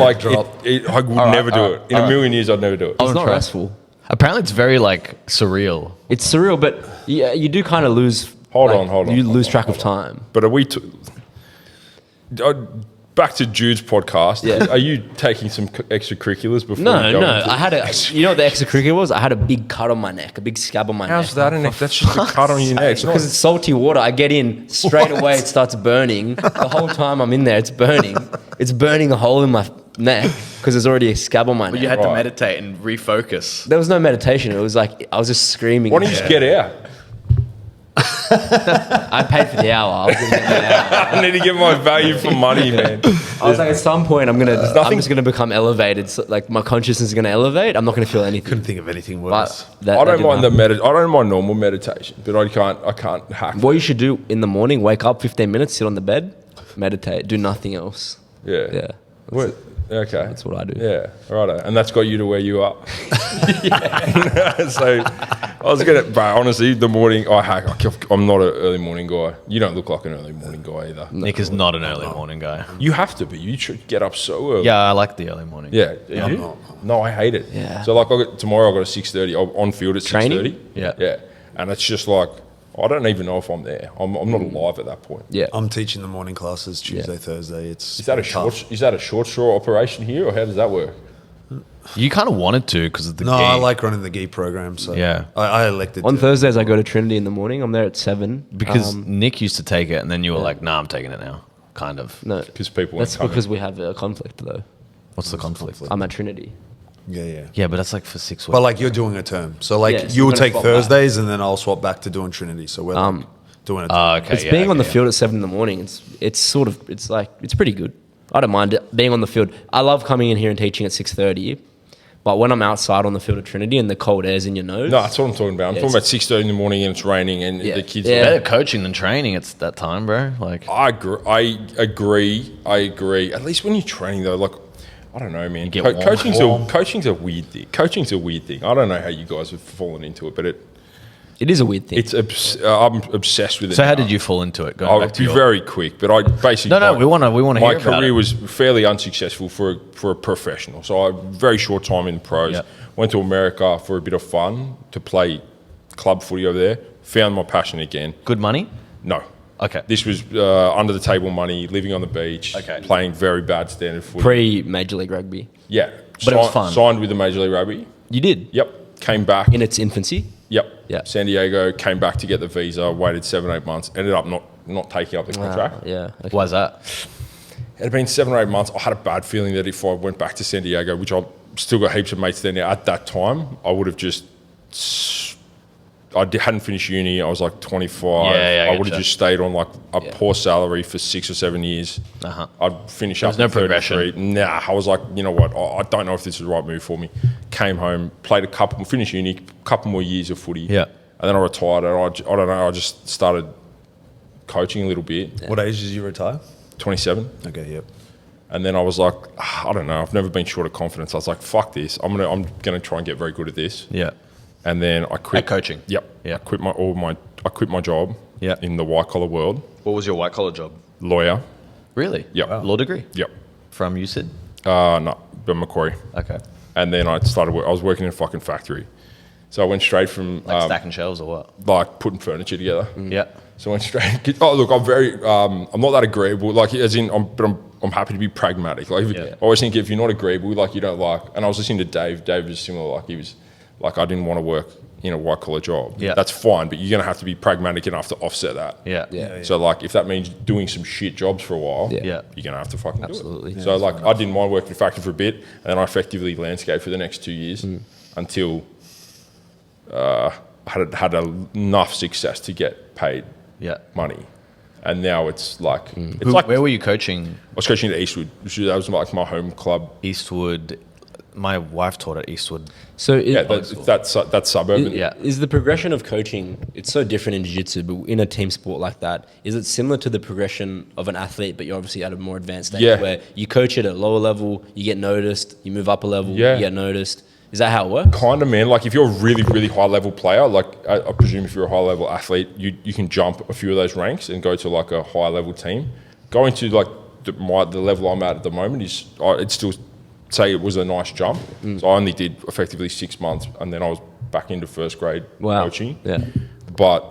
would never do it. In a million years, I'd never do it. It's not try it. restful. Apparently, it's very like surreal. It's surreal, but yeah, you do kind of lose. Hold on. You lose track of time. But are we... back to Jude's podcast. Yeah. Are you taking some extracurriculars before No, you go no. into- I had a. You know what the extracurricular was? I had a big cut on my neck, a big scab on my neck. How's that an That's just a cut on your neck. It's not- Because it's salty water. I get in straight away. It starts burning. The whole time I'm in there, it's burning. It's burning a hole in my neck because there's already a scab on my neck. You had to Right. meditate and refocus. There was no meditation. It was like I was just screaming. Why don't you just get out? I paid for the hour. I was, gonna get the hour. I need to get my value for money, man. I was like, at some point, I'm nothing- just gonna become elevated. So, like my consciousness is gonna elevate. I'm not gonna feel anything. Couldn't think of anything But worse. that I don't didn't mind happen. I don't mind normal meditation, but I can't hack. What you should do in the morning: wake up 15 minutes, sit on the bed, meditate, do nothing else. Yeah. Yeah. What? Okay. That's what I do. Yeah. Righto. And that's got you to where you are. So I was gonna, but honestly, the morning I hack. I'm not an early morning guy. You don't look like an early morning guy either. Nick is not an early morning guy. You have to be. You should get up so early. Yeah, I like the early morning. Yeah. You? No, I hate it. Yeah. So like tomorrow I got a 6:30. I'm on field at 6:30. Training? Yeah. Yeah. And it's just like I don't even know if I'm there. I'm not alive at that point. Yeah. I'm teaching the morning classes Tuesday, Thursday. It's Is that a short straw operation here, or how does that work? You kind of wanted to because of the No, gi. I like running the gi program. So Yeah. I elected On to. Thursdays, I go to Trinity in the morning. I'm there at 7. because Nick used to take it, and then you were like, "Nah, I'm taking it now." Kind of. No, Because people. that's won't come because we have a conflict, though. What's the conflict? I'm at Trinity. Yeah. Yeah, but that's like for 6 weeks. But like you're doing a term, so like Yeah, so you'll we're gonna take swap Thursdays and then I'll swap back to doing Trinity. So we're like doing a term. okay, It's yeah, being on the okay, field at 7 in the morning. It's pretty good. I don't mind it, being on the field. I love coming in here and teaching at 6:30. But when I'm outside on the field at Trinity and the cold air's in your nose, No, that's what I'm talking about. I'm Yeah, talking about 6:30 in the morning and it's raining and Yeah. the kids. Yeah. Better coaching than training. It's that time, bro. Like, I agree. At least when you're training though, like I don't know, man. get warm. Coaching's a weird thing. I don't know how you guys have fallen into it, but it is a weird thing. I'm obsessed with it. so how now. did you fall into it? Going I'll back to be your- very quick, but I basically No, we want to My hear about career it. was fairly unsuccessful for a professional, so I very short time in the pros. Yeah. Went to America for a bit of fun to play club footy over there. Found my passion again. Good money. No. Okay. This was under the table money, living on the beach, Okay. playing very bad standard footy. Pre-Major League Rugby. Yeah. But it was fun. Signed with the Major League Rugby. You did? Yep. Came back. In its infancy? Yep. Yeah. San Diego, came back to get the visa, waited 7-8 months, ended up not taking up the contract. Yeah. Okay. Why's that? It had been 7 or 8 months. I had a bad feeling that if I went back to San Diego, which I've still got heaps of mates there now, at that time, I would have just... hadn't finished uni. I was like 25. Yeah, I would have gotcha. just stayed on like a poor salary for 6 or 7 years. Uh-huh. I'd finish There up was no at 33. progression. Nah, I was like, you know what? I don't know if this is the right move for me. Came home, played finished uni, couple more years of footy. Yeah. And then I retired. And I don't know. I just started coaching a little bit. What age did you retire? 27. Okay, yep. And then I was like, I don't know. I've never been short of confidence. I was like, fuck this. I'm gonna try and get very good at this. Yeah. and then I quit coaching? Yep. Yeah. I quit my job. Yeah. In the white collar world. What was your white collar job? Lawyer. Really? Yep. Wow. Law degree? Yep. From UCID? No, but Macquarie. Okay. And then I was working in a fucking factory. So I went straight from Stacking shelves or what? like putting furniture together. Yeah. So I went straight. Oh, look, I'm very. I'm not that agreeable. Like, as in, I'm happy to be pragmatic. Like, I always think if you're not agreeable, like you don't like. And I was listening to Dave. Dave was similar. Like, he was like, I didn't want to work in a white collar job. Yeah. That's fine, but you're gonna have to be pragmatic enough to offset that. Yeah. So like, if that means doing some shit jobs for a while, Yeah. you're gonna have to fucking Absolutely. do it. So like, I didn't mind working in a factory for a bit, and then I effectively landscaped for the next 2 years until had enough success to get paid money. And now it's like, Where were you coaching? I was coaching at Eastwood, that was like my home club. Eastwood. My wife taught at Eastwood. So That's suburban. Is the progression of coaching, it's so different in jiu-jitsu, but in a team sport like that, is it similar to the progression of an athlete, but you're obviously at a more advanced stage where you coach at a lower level, you get noticed, you move up a level, you get noticed? Is that how it works? Kind of, man. Like, if you're a really, really high level player, like I presume if you're a high level athlete, you can jump a few of those ranks and go to like a high level team. Going to like the level I'm at the moment is, it's still say it was a nice jump. So I only did effectively 6 months, and then I was back into first grade coaching. Yeah. But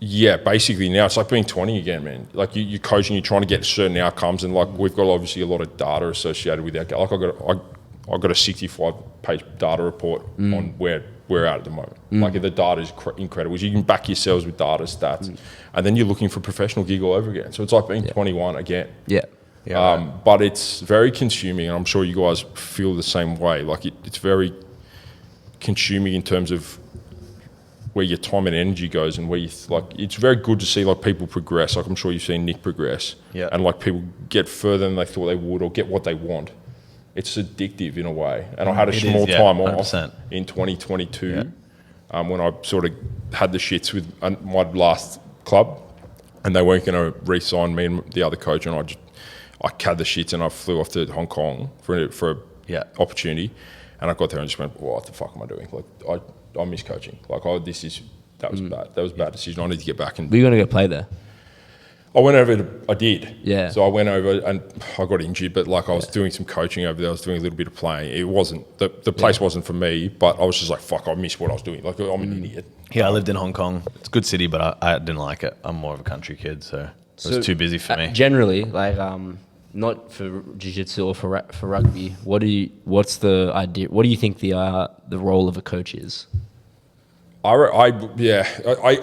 yeah, basically now it's like being 20 again, man. Like you're coaching, you're trying to get certain outcomes, and like we've got obviously a lot of data associated with that. Like I got a 65-page data report on where we're at the moment. Like the data is incredible. You can back yourselves with data stats, and then you're looking for a professional gig all over again. So it's like being 21 again. But it's very consuming, and I'm sure you guys feel the same way. Like it's very consuming in terms of where your time and energy goes, and where you like. It's very good to see like people progress. Like I'm sure you've seen Nick progress, and like people get further than they thought they would, or get what they want. It's addictive in a way. And I had a small time off in 2022 when I sort of had the shits with my last club, and they weren't going to re-sign me and the other coach, and I had the shits and I flew off to Hong Kong for an opportunity, and I got there and just went, what the fuck am I doing? Like I miss coaching. Like that was bad. That was a bad decision. I need to get back. And Were you going to go play there? I did. Yeah. So I went over and I got injured, but like I was doing some coaching over there. I was doing a little bit of playing. It wasn't, the place wasn't for me, but I was just like, fuck, I missed what I was doing. Like I'm an idiot. Yeah, I lived in Hong Kong. It's a good city, but I didn't like it. I'm more of a country kid, so it was too busy for me. Generally, like not for jiu-jitsu or for rugby, what's the idea? What do you think the role of a coach is? I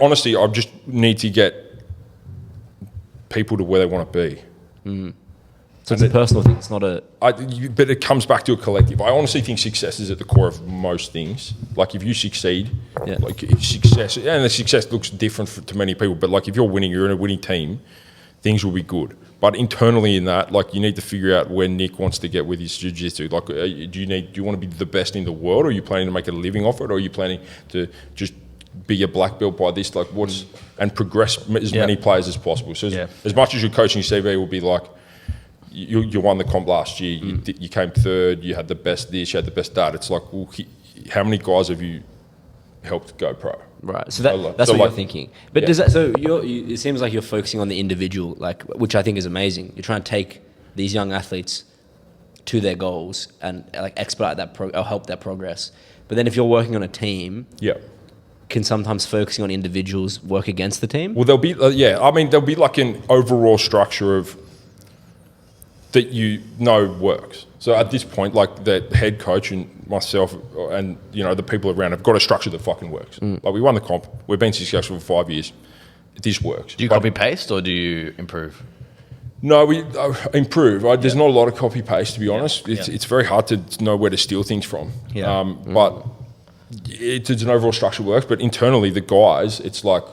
honestly, I just need to get people to where they want to be. So it's a personal thing. It's not a. But it comes back to a collective. I honestly think success is at the core of most things. Like if you succeed, like success, and the success looks different to many people. But like if you're winning, you're in a winning team, things will be good. But internally in that, like you need to figure out where Nick wants to get with his jiu-jitsu. Like, do you want to be the best in the world, or are you planning to make a living off it, or are you planning to just be a black belt by this, like and progress as many players as possible. So as much as your coaching CV will be like, you won the comp last year, you came third, you had the best this, you had the best that. It's like, well, how many guys have you helped go pro? Right. So that's what you're thinking. But does that? So it seems like you're focusing on the individual, like which I think is amazing. You're trying to take these young athletes to their goals and like expedite that or help that progress. But then if you're working on a team, can sometimes focusing on individuals work against the team? Well, there'll be there'll be like an overall structure of that works. So at this point, like the head coach and myself and the people around have got a structure that fucking works. Like we won the comp, we've been successful for 5 years. This works. Do you copy paste or do you improve? No, we improve. Right? There's not a lot of copy paste, to be honest. It's very hard to know where to steal things from. But it's an overall structure works. But internally, the guys, it's like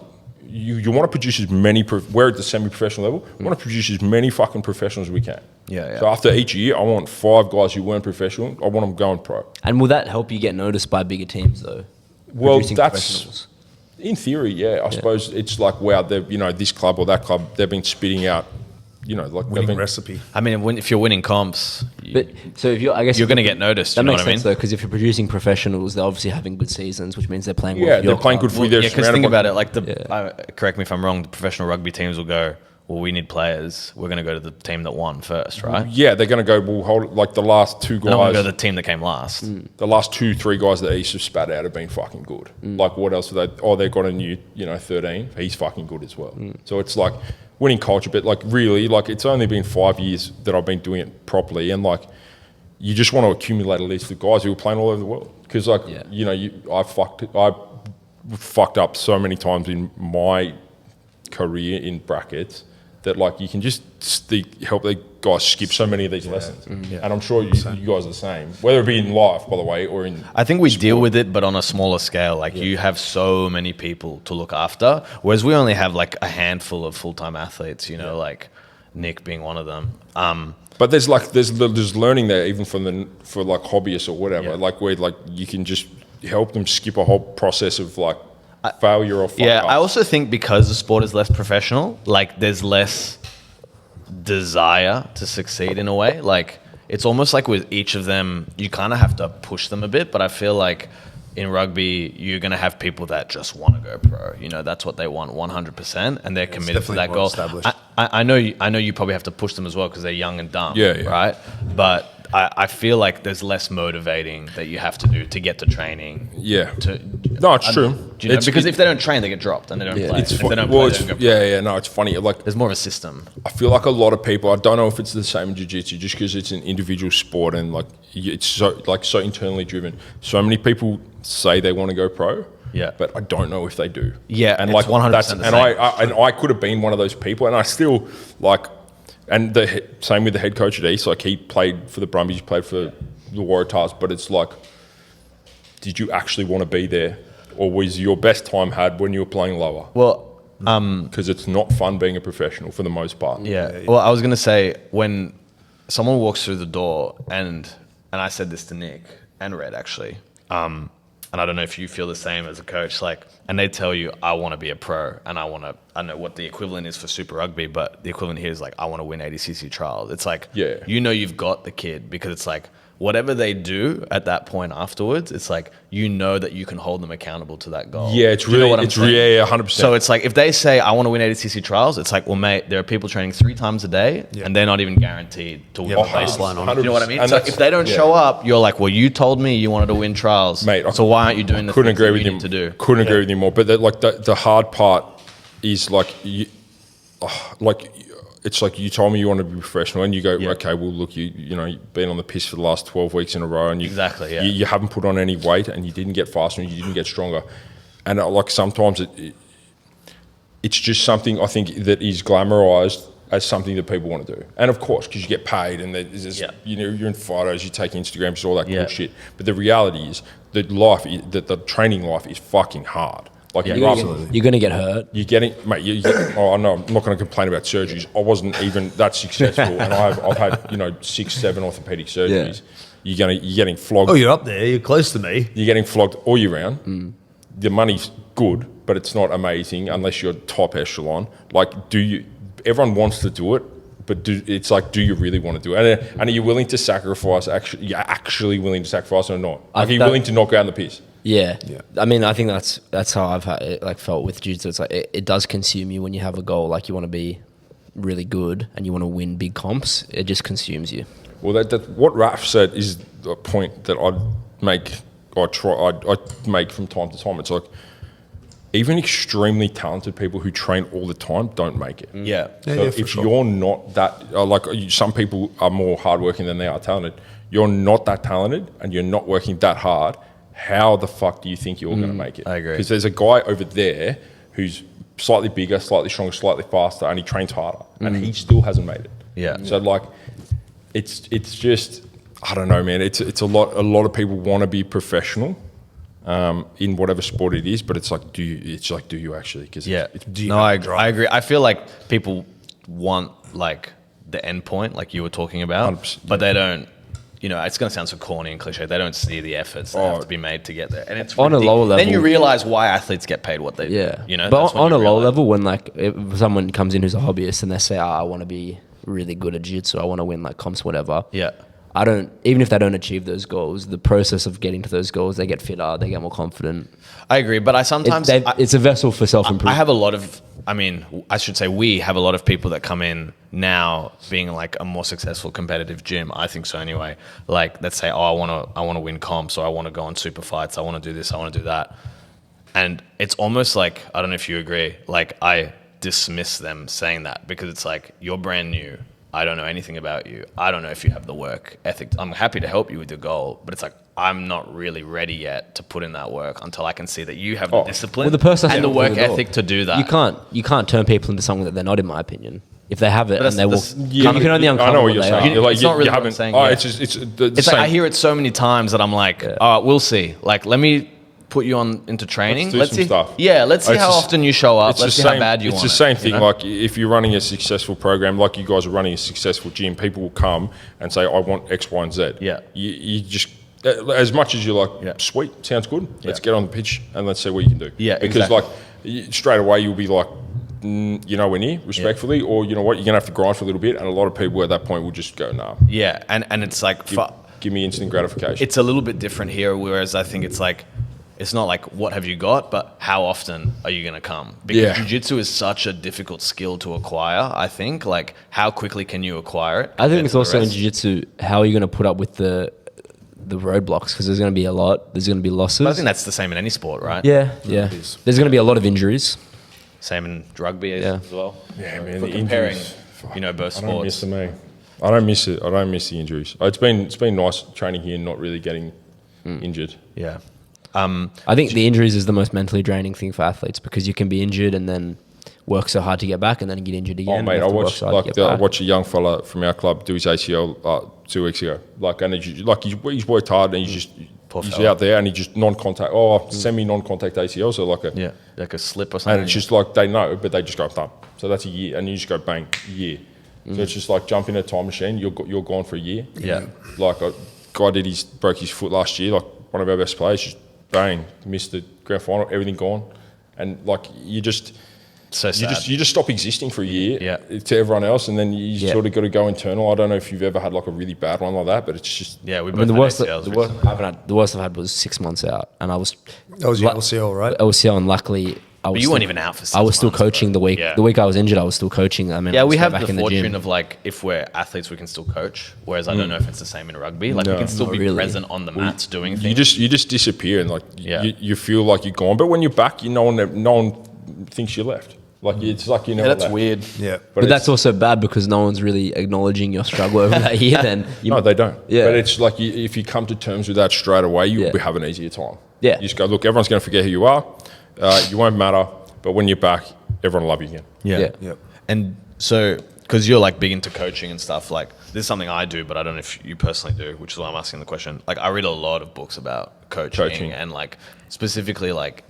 you want to produce as many. We're at the semi-professional level. We want to produce as many fucking professionals as we can. So after each year, I want 5 guys who weren't professional. I want them going pro. And will that help you get noticed by bigger teams, though? Well, that's in theory, I suppose it's like, wow, this club or that club, they've been spitting out like Winning recipe. I mean, if you're winning comps, But so if I guess you're going to get noticed. That You know makes what I mean? sense though, because if you're producing professionals, they're obviously having good seasons, which means they're playing well. Yeah, for your they're playing club. good for you. They're Yeah, because surrounded think by- about it. Like correct me if I'm wrong. The professional rugby teams will go, well, we need players. We're going to go to the team that won first, right? Yeah, they're going to go. We'll hold like the last two They're not going guys. to go to the team that came last. The last 2-3 guys that East have spat out have been fucking good. Like what else have they? Oh, they've got a new 13. He's fucking good as well. So it's like winning culture, but like really, like it's only been 5 years that I've been doing it properly, and like you just want to accumulate a list of guys who are playing all over the world because like I fucked up so many times in my career in brackets that like you can just help the guys skip so many of these lessons, and I'm sure you guys are the same, whether it be in life, by the way, or in. I think we deal with it, but on a smaller scale. Like you have so many people to look after, whereas we only have like a handful of full-time athletes. Like Nick being one of them. But there's learning there even for like hobbyists or whatever, like where like you can just help them skip a whole process of like failure or fuck Yeah, ups. I also think because the sport is less professional, like there's less desire to succeed in a way. Like it's almost like with each of them, you kind of have to push them a bit. But I feel like in rugby, you're going to have people that just want to go pro. That's what they want 100%, and they're committed to that goal. I know you probably have to push them as well because they're young and dumb, right? But I feel like there's less motivating that you have to do to get to training. Yeah. No, it's true. Because if they don't train, they get dropped and they don't play. It's If they don't well, play, they don't go pro. no, it's funny. Like There's more of a system. I feel like a lot of people. I don't know if it's the same in jiu-jitsu, just because it's an individual sport and like it's so internally driven. So many people say they want to go pro. Yeah. But I don't know if they do. Yeah, and it's like 100% that's the and same. I could have been one of those people, and I still like. And same with the head coach at East. Like he played for the Brumbies, played for the Waratahs, but it's like, did you actually want to be there, or was your best time had when you were playing lower? Well, Because it's not fun being a professional for the most part. yeah. Well, I was gonna say when someone walks through the door, and I said this to Nick and Red actually, and I don't know if you feel the same as a coach, like, and they tell you, I want to be a pro, and I don't know what the equivalent is for Super Rugby, but the equivalent here is like, I want to win 80cc trials. It's like, you've got the kid, because it's like, whatever they do at that point afterwards, it's like, that you can hold them accountable to that goal. Yeah, it's Do you know really, what I'm it's saying? yeah, 100%. So it's like, if they say, I want to win 80cc trials, it's like, well, mate, there are people training 3 times a day, and they're not even guaranteed to win the baseline on it. You know what I mean? And So if they don't show up, you're like, well, you told me you wanted to win trials, Mate, so why aren't you doing the couldn't things agree that with you you need to do? Couldn't agree with you more. But the hard part is like, it's like you told me you want to be professional, and you go, okay, well, look, you've been on the piss for the last 12 weeks in a row, and you haven't put on any weight, and you didn't get faster, and you didn't get stronger, and like sometimes it's just something I think that is glamorized as something that people want to do, and of course, because you get paid, and there's you're in photos, you take Instagrams, all that cool shit. But the reality is that the training life is fucking hard. Like You're going to get hurt. You're getting, mate. I know. I'm not going to complain about surgeries. I wasn't even that successful, and I've had 6-7 orthopedic surgeries. You're getting flogged. Oh, you're up there. You're close to me. You're getting flogged all year round. The money's good, but it's not amazing unless you're top echelon. Like, everyone wants to do it, but it's like, do you really want to do it? And are you willing to sacrifice? You're actually willing to sacrifice or not? Like, are you willing to knock out in the piss? Yeah. I mean, I think that's how I've had it, felt with jiu-jitsu. It's like it does consume you when you have a goal. Like, you want to be really good and you want to win big comps. It just consumes you. Well, what Raf said is a point that I make from time to time. It's like, even extremely talented people who train all the time don't make it. You're not that, some people are more hardworking than they are talented. You're not that talented and you're not working that hard. How the fuck do you think you're going to make it? I agree. Because there's a guy over there who's slightly bigger, slightly stronger, slightly faster, and he trains harder, and he still hasn't made it. Yeah. So like, it's just, I don't know, man. It's a lot of people want to be professional, in whatever sport it is, but it's like, do you actually? Cause I agree. I feel like people want like the end point, like you were talking about, but they don't. It's going to sound so corny and cliche. They don't see the efforts that have to be made to get there, and it's on a lower level. Then you realize why athletes get paid what they do. But on a lower level, when if someone comes in who's a hobbyist and they say, "I want to be really good at jiu-jitsu. I want to win like comps, whatever. Yeah. I don't, even if they don't achieve those goals, the process of getting to those goals, they get fitter, they get more confident. I agree, but I sometimes It's a vessel for self-improvement. I have a lot of, I should say we have a lot of people that come in now being like a more successful competitive gym. I think so anyway. Like, let's say, I want to win comps, or I want to go on super fights. I want to do this. I want to do that. And it's almost like, I don't know if you agree, like I dismiss them saying that because it's like, you're brand new. I don't know anything about you. I don't know if you have the work ethic. I'm happy to help you with your goal, but it's like, I'm not really ready yet to put in that work until I can see that you have the discipline the person and the work ethic to do that. You can't turn people into something that they're not, in my opinion. If they have it and they will, you Yeah, can only uncover I know what what you're they saying. are. You're like, It's not really you what I'm haven't. saying, Oh, yeah. it's the It's same. like I hear it so many times that I'm like, all right, we'll see. Like, let me put you on into training. Let's do some see. stuff. Yeah, let's see It's how just- often you show up. It's Let's the see same, how bad you it's want the it, same you thing. know? Like if you're running a successful program, like you guys are running a successful gym, people will come and say, "I want X, Y, and Z." Yeah. You just as much as you're like, Yeah. "Sweet, sounds good. Let's Yeah. get on the pitch and let's see what you can do." Yeah, because exactly. straight away you'll be like, "You're nowhere near," respectfully, or you know what, you're gonna have to grind for a little bit, and a lot of people at that point will just go, "Nah, Yeah, and it's like, give me instant gratification." it's a little bit different here, whereas I think it's like, it's not like what have you got, but how often are you going to come? Because Yeah. jiu-jitsu is such a difficult skill to acquire, I think. Like, how quickly can you acquire it? I think compared it's to the also in rest? jiu-jitsu, how are you going to put up with the roadblocks? Because there's going to be a lot. There's going to be losses. But I think that's the same in any sport, right? yeah. There's going to be a lot of injuries. Same in rugby as well. Yeah, man, For the comparing, injuries. both I don't miss sports. them, eh? I don't miss it. I don't miss the injuries. It's been nice training here, and not really getting injured. Yeah. I think the injuries is the most mentally draining thing for athletes because you can be injured and then work so hard to get back and then get injured again. Oh mate, You I have to work watched so hard to get I back. watched a young fella from our club do his ACL 2 weeks ago. Like, and he's worked hard and he's Poor he's fella. out there and he just non-contact. semi non-contact ACL, so like Yeah. Like a slip or something. and it's just like they know, but they just go done. So that's a year, and you just go bang, a year. So it's just like jump in a time machine. You're gone for a year. Yeah. Like a guy broke his foot last year. Like one of our best players, just bang, missed the grand final, everything gone, and like you just sad. you just stop existing for a year Yeah. to everyone else, and then you Yeah. sort of got to go internal. I don't know if you've ever had like a really bad one like that, but it's just Yeah, we I both mean, the had worst, ACLs the, worst recently. the worst I've had was 6 months out, and I was That was your LCL, right? LCL, and luckily I was. you weren't even out for 6 I was still months, coaching bro. the week. Yeah. The week I was injured, I was still coaching. I mean, Yeah, I was we still have back the in the fortune gym. of like, if we're athletes, we can still coach. Whereas I don't know if it's the same in rugby. Like, we No, can still not be really. present on the mats doing you things. just disappear, and like Yeah. you feel like you're gone. But when you're back, no one thinks you left. Like it's like you never. that's left. weird. Yeah. But it's- that's also bad because no one's really acknowledging your struggle over that year. Then you, No, they don't. Yeah. But it's like if you come to terms with that straight away, you'll Yeah. have an easier time. Yeah. You just go, look, everyone's going to forget who you are. You won't matter. But when you're back, everyone will love you again. Yeah. Yep. And so, because you're like big into coaching and stuff, like this is something I do, but I don't know if you personally do, which is why I'm asking the question. Like, I read a lot of books about coaching. And like specifically like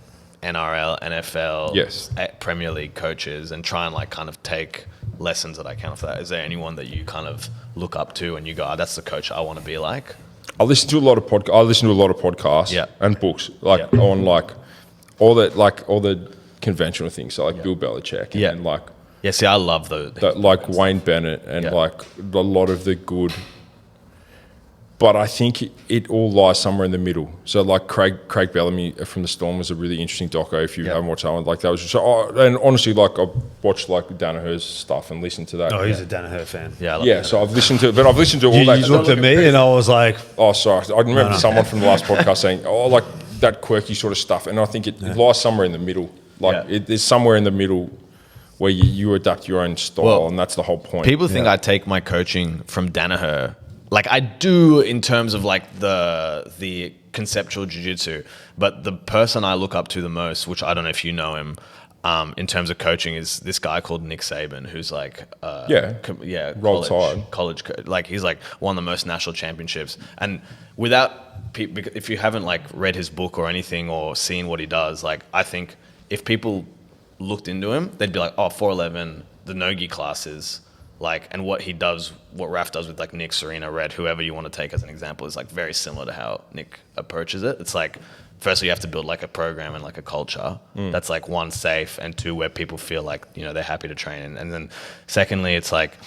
NRL, NFL, Yes. Premier League coaches, and try and like kind of take lessons that I can off that. Is there anyone that you kind of look up to and you go, that's the coach I want to be like? I listen to a lot of podcasts Yeah. and books, like Yeah. on like all the conventional things, so like Bill Belichick Yeah. and like Yeah, see, I love like Wayne Bennett and Yeah. like a lot of the good. But I think it all lies somewhere in the middle. So like Craig Bellamy from the Storm was a really interesting doco. If you Yeah. haven't watched that one, like that was just and honestly, like I've watched like Danaher's stuff and listened to that. Oh, he's a Danaher fan. Yeah, I love Yeah, that. so I've listened to all You that. looked at me and I was like, Oh, sorry. I remember someone from the last podcast saying, "Oh, like that quirky sort of stuff," and I think it lies somewhere in the middle. Like Yeah. there's somewhere in the middle where you adapt your own style, Well, and that's the whole point. People think I take my coaching from Danaher. Like I do in terms of like the conceptual jiu-jitsu, but the person I look up to the most, which I don't know if you know him, in terms of coaching, is this guy called Nick Saban, who's like Roll Tide. college like he's like won the most national championships, and without if you haven't like read his book or anything or seen what he does, like I think if people looked into him, they'd be like, oh, 411, the no-gi classes, like, and what he does, what Raf does with like Nick, Serena, Red, whoever you want to take as an example, is like very similar to how Nick approaches it. It's like, firstly, you have to build like a program and like a culture that's like one, safe, and two, where people feel like, you know, they're happy to train. And then secondly, it's like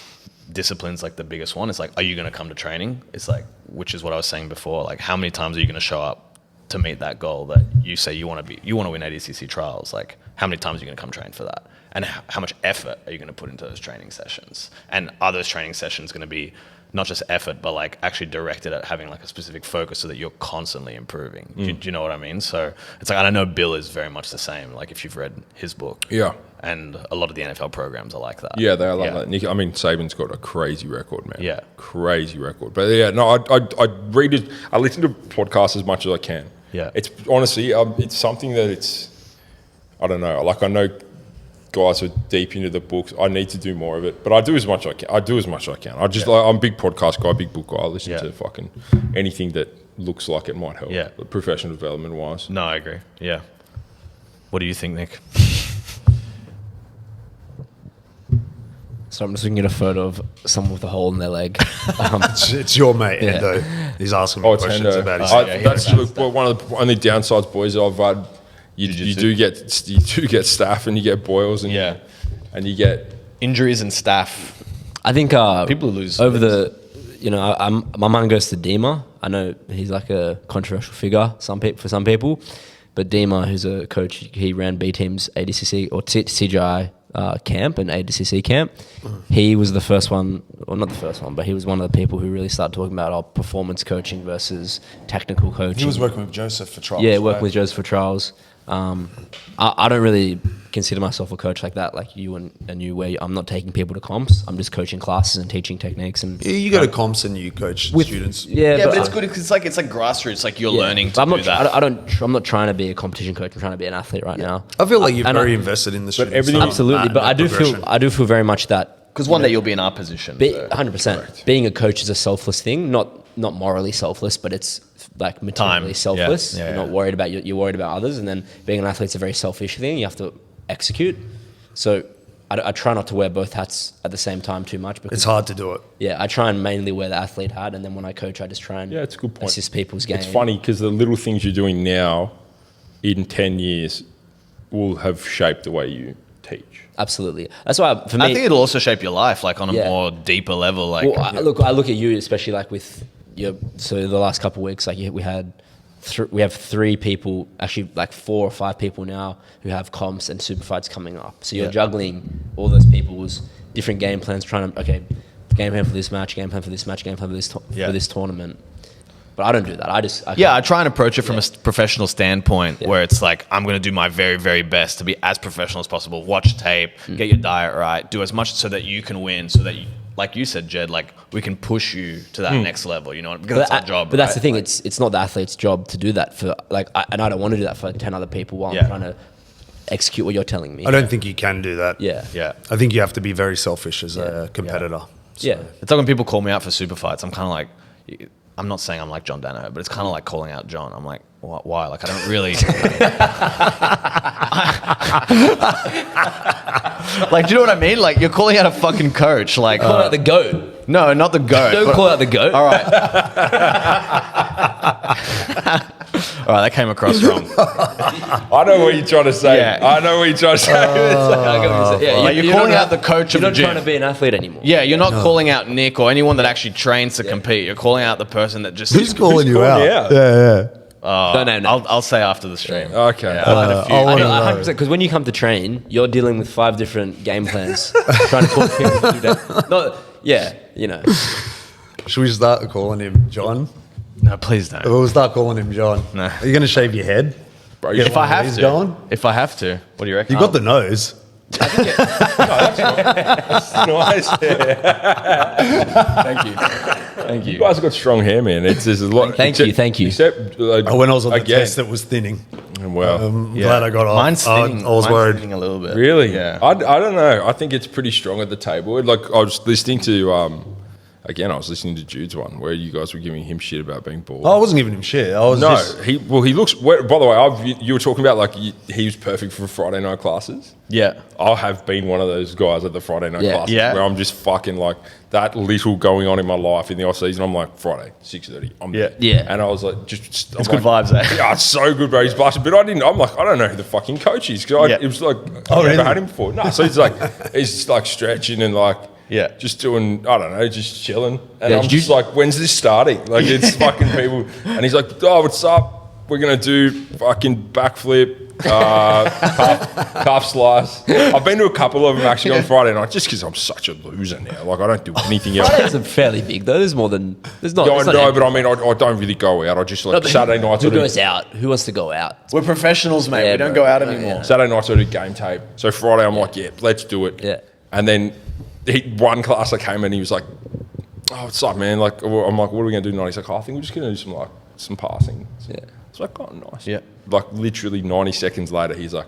discipline's like the biggest one. It's like, are you going to come to training? It's like, which is what I was saying before. Like, how many times are you going to show up to meet that goal that you say you want to win ADCC trials? Like, how many times are you going to come train for that? And how much effort are you going to put into those training sessions? And are those training sessions going to be not just effort, but like actually directed at having like a specific focus so that you're constantly improving? Do you know what I mean? So it's like, and I know Bill is very much the same. Like, if you've read his book. Yeah. And a lot of the NFL programs are like that. Yeah, they are like that. Nick, I mean, Saban's got a crazy record, man. Yeah. Crazy record. But yeah, no, I read it. I listen to podcasts as much as I can. Yeah. It's honestly, it's something that I don't know. Like, I know guys are deep into the books. I need to do more of it, but I do as much as I can. I'm a big podcast guy, big book guy. I listen to fucking anything that looks like it might help. Yeah. Professional development wise. No, I agree. Yeah. What do you think, Nick? So I'm just looking at a photo of someone with a hole in their leg. It's your mate, Endo. He's asking me questions Endo. about his That's one of the only downsides, boys, I've had. You do get staph and you get boils and and you get injuries and staph. I think people lose over my mind goes to Dima. I know he's like a controversial figure for some people, but Dima, who's a coach, he ran B Team's ADCC or CGI camp and ADCC camp. He was the first one, or not the first one, but he was one of the people who really started talking about performance coaching versus technical coaching. He was working with Joseph for trials. Yeah, working with Joseph for trials. I don't really consider myself a coach like that, like you and you, where I'm not taking people to comps. I'm just coaching classes and teaching techniques. And you go to comps and you coach students. Yeah, but it's good because it's like grassroots. Like, you're learning to do that. I'm not trying to be a competition coach. I'm trying to be an athlete right now. I feel like you're very invested in the students. everything- Absolutely, but I do feel very much that Because one day you'll be in our position. 100%. Being a coach is a selfless thing, not morally selfless, but it's like materially selfless. Yeah, You're not worried about you're worried about others, and then being an athlete's a very selfish thing. You have to execute. So I try not to wear both hats at the same time too much, because It's hard to do it. yeah, I try and mainly wear the athlete hat, and then when I coach, I just try and it's a good point. assist people's game. It's funny because the little things you're doing now, in 10 years, will have shaped the way you teach. Absolutely. That's why for me, I think it'll also shape your life, like on a more deeper level. Like, well, I look at you, especially like with so the last couple of weeks, like we have 3 people, actually like 4 or 5 people now who have comps and super fights coming up. So you're juggling all those people's different game plans, trying to game plan for this match, game plan for this match, game plan for this tournament. But I don't do that. I try and approach it from a professional standpoint, where it's like, I'm going to do my very, very best to be as professional as possible. Watch tape, get your diet right, do as much so that you can win, so that you, like you said, Jed, like, we can push you to that next level, you know, because that's our job. But that's the thing, it's not the athlete's job to do that for, like, and I don't want to do that for 10 other people while I'm trying to execute what you're telling me. I don't think you can do that. Yeah. I think you have to be very selfish as a competitor. Yeah. It's like when people call me out for super fights, I'm kind of like, I'm not saying I'm like John Danaher, but it's kind of like calling out John. I'm like, why? Like, I don't really... Like, do you know what I mean? Like, you're calling out a fucking coach. Like, Call out the GOAT. No, not the GOAT. Don't call out the GOAT. All right. All right, that came across wrong. I know what you're trying to say. Yeah. I know what you're trying to say. Like, you're calling out the coach of You're the not gym. trying to be an athlete anymore. Yeah, you're not calling out Nick or anyone that actually trains to compete. You're calling out the person that just... Who's calling you calling out? you out? Yeah. No. I'll say after the stream. Okay. Yeah, I'll have a few. I know 100%, because when you come to train, you're dealing with 5 different game plans, trying to talk people to do that. No, yeah, you know. Should we start calling him John? No, please don't. We'll start calling him John. No. Are you going to shave your head? Bro, Get If I one of have these to. going? If I have to. What do you reckon? You got the nose. nice. Thank You guys have got strong hair, man. There's a lot. Thank you. Except When I was on the again. test, it was thinning. Well, I'm glad I got off. Mine's thinning. I was worried. Thinning a little bit. really? Yeah. I don't know. I think it's pretty strong at the table. Like, I was listening to again, I was listening to Jude's one where you guys were giving him shit about being bald. I wasn't giving him shit. I was No, just... he looks. By the way, you were talking about like he was perfect for Friday night classes. Yeah. I have been one of those guys at the Friday night classes Yeah. where I'm just fucking like that little going on in my life in the off season. I'm like, Friday 6:30. I'm there. Yeah. And I was like, just It's good vibes, eh? Yeah, it's so good, bro. He's blasted. But I don't know who the fucking coach is because it was like I've never had him before. No, so he's like stretching and like Yeah. just doing, I don't know, just chilling. And Yeah, I'm did you- just like, when's this starting? Like, it's fucking people. And he's like, oh, what's up? We're going to do fucking backflip, calf slice. I've been to a couple of them actually on Friday night just because I'm such a loser now. Like, I don't do anything else. Fridays are fairly big though. There's more than there's not. Yeah, I there's not know, every- but I mean, I don't really go out. I just like No, but Saturday nights. Who I do- goes out? Who wants to go out? We're professionals, mate. Yeah, we don't bro. go out Yeah, anymore. yeah. Saturday nights I do game tape. So Friday I'm like, yeah, let's do it. Yeah. And then one class I came in, he was like, oh, what's up, man? Like, I'm like, what are we going to do tonight? He's like, oh, I think we're just going to do some passing. Yeah. It's like, oh, nice. Yeah. Like literally 90 seconds later, he's like,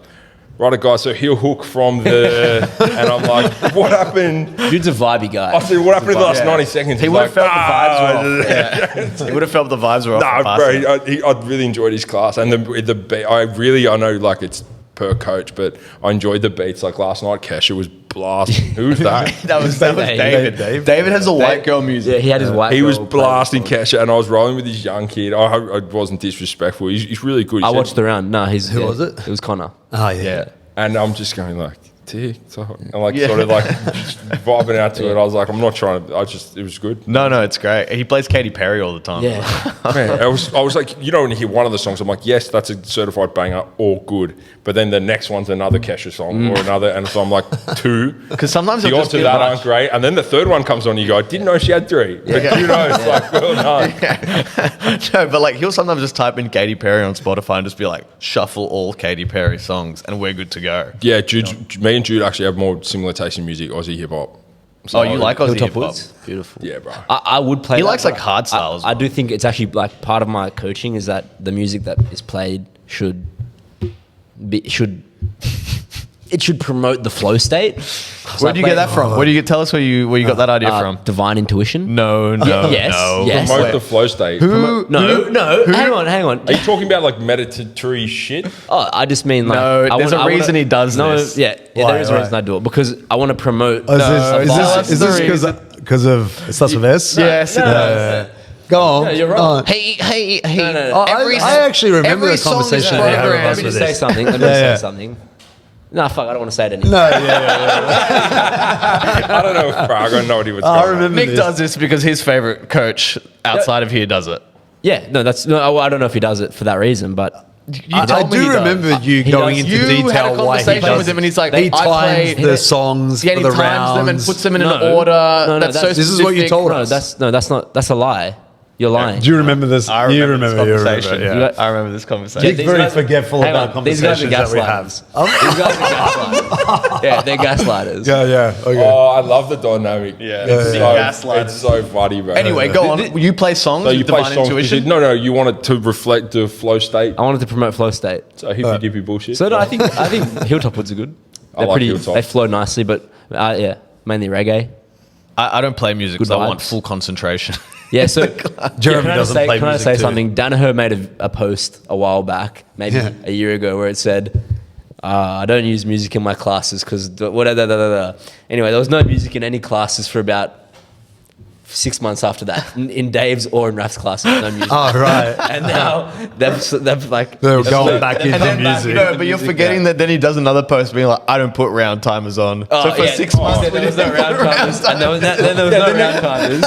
right, guys, so he'll hook from the, and I'm like, what happened? Dude's a vibey guy. I said, what happened in the last Yeah. 90 seconds? He He's would like, have felt the vibes were off. Yeah. He would have felt the vibes were off. for Nah, passing. bro, I really enjoyed his class, and I know like it's per coach, but I enjoyed the beats. Like last night, Kesha was blasting. Who was that? That was David. David. David has a white girl music. Yeah, he had his white. He girl was play. blasting Kesha, and I was rolling with his young kid. I hope I wasn't disrespectful. He's really good. He I said- watched the round. No, Who was it? It was Connor. Oh, yeah. and I'm just going like, TikTok. And like sort of like just vibing out to it. I was like, I'm not trying to. It was good. No, it's great. He plays Katy Perry all the time. Yeah. Man, I was like, you know, when you hear one of the songs, I'm like, yes, that's a certified banger, all good. But then the next one's another Kesha song or another, and so I'm like, two. Because sometimes The it'll odds just of be that much. aren't great. And then the third one comes on, you go, I didn't know she had three. But you know, it's like, well done. No, but like he'll sometimes just type in Katy Perry on Spotify and just be like, shuffle all Katy Perry songs, and we're good to go. Yeah, me and Jude actually have more similar taste in music, Aussie hip hop. So, Oh, you like Aussie Hilltop hip hop? Woods. Beautiful. Yeah, bro. I would play. He that, likes, like, but hard style as I well. do think it's actually like part of my coaching is that the music that is played should promote the flow state. Where do you get that from? Where do you tell us where you got that idea from? Divine intuition. No, yes, no. yes. Promote the flow state. No. Hang on. Are you talking about like meditatory shit? Oh, I just mean like. No, I there's a reason he does no, this. Yeah, Why, there is a why? reason I do it because I want to promote. Oh, is the this because of it starts with S? Yes, it does. Go on. No, you're wrong. Hey. No. Oh, I actually remember every the song is conversation we had programmed. with Let me us just with say this. something. Let me Yeah, just yeah. say something. Nah, fuck, I don't want to say it anymore. No, yeah. I don't know if I got no idea what's I going on. remember Nick this. does this because his favorite coach outside of here does it. Yeah, no, I don't know if he does it for that reason, but I told me do he does. remember you He going does. into You detail had a why he conversation does with him and he's like, he I play- times the songs Yeah, for he the times rounds. them and puts them in No. an order. No, that's so this is what you specific. told no, us. that's a lie. You're lying. Do you remember this? I You remember this remember conversation. yeah. You got- I remember this conversation. Nick's these very guys- forgetful hang about on, these guys are conversations that we have. These guys are gaslighters. Yeah, they're gaslighters. Yeah, okay. Oh, I love the dynamic. Yeah. It's, Yeah, so, it's so funny, bro. Anyway, go on. You play songs So you with play Divine songs. Intuition? No, you want it to reflect the flow state. I wanted to promote flow state. So hippy dippy bullshit. So no, I think Hilltop Woods are good. They're like pretty. Hilltop. They flow nicely, but yeah, mainly reggae. I don't play music Good because I want vibes. full concentration. Yeah, so Jeremy can I doesn't say, play Can I music say too. something? Danaher made a post a while back, maybe Yeah. a year ago, where it said, "I don't use music in my classes because whatever." Anyway, there was no music in any classes for about 6 months after that. In Dave's or in Raf's classes, no music. Oh, right. And now they've like They're going back into And then music. No, but you're forgetting that then he does another post being like, I don't put round timers on. Oh, So for yeah. 6 months, there was no round timers, and there was no round timers.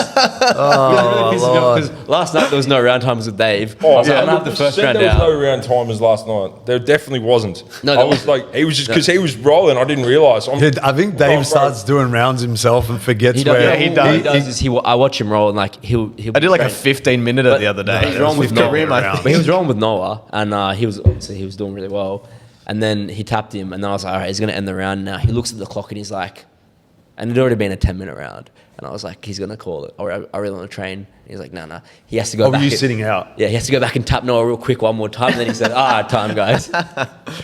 Oh, Lord. Because last night there was no round timers with Dave. Oh, I was like, I'm gonna have the 100% first round there was out. no round timers last night. There definitely wasn't. No, I there was wasn't. like, he was just because he was rolling. I didn't realize. I think Dave bro. starts doing rounds himself and forgets He does, where he what does. he does is I watch him roll and like he'll I did like a 15-minute the other day. He was wrong with 15 Noah. rounds. But he was wrong with Noah, and he was doing really well. And then he tapped him, and then I was like, all right, he's going to end the round now. He looks at the clock and he's like, and it'd already been a 10-minute round, and I was like, he's going to call it. Or I really want to train. And he's like, no. He has to go Oh, back. were you and- sitting out? Yeah, he has to go back and tap Noah real quick one more time. And then he said, time, guys.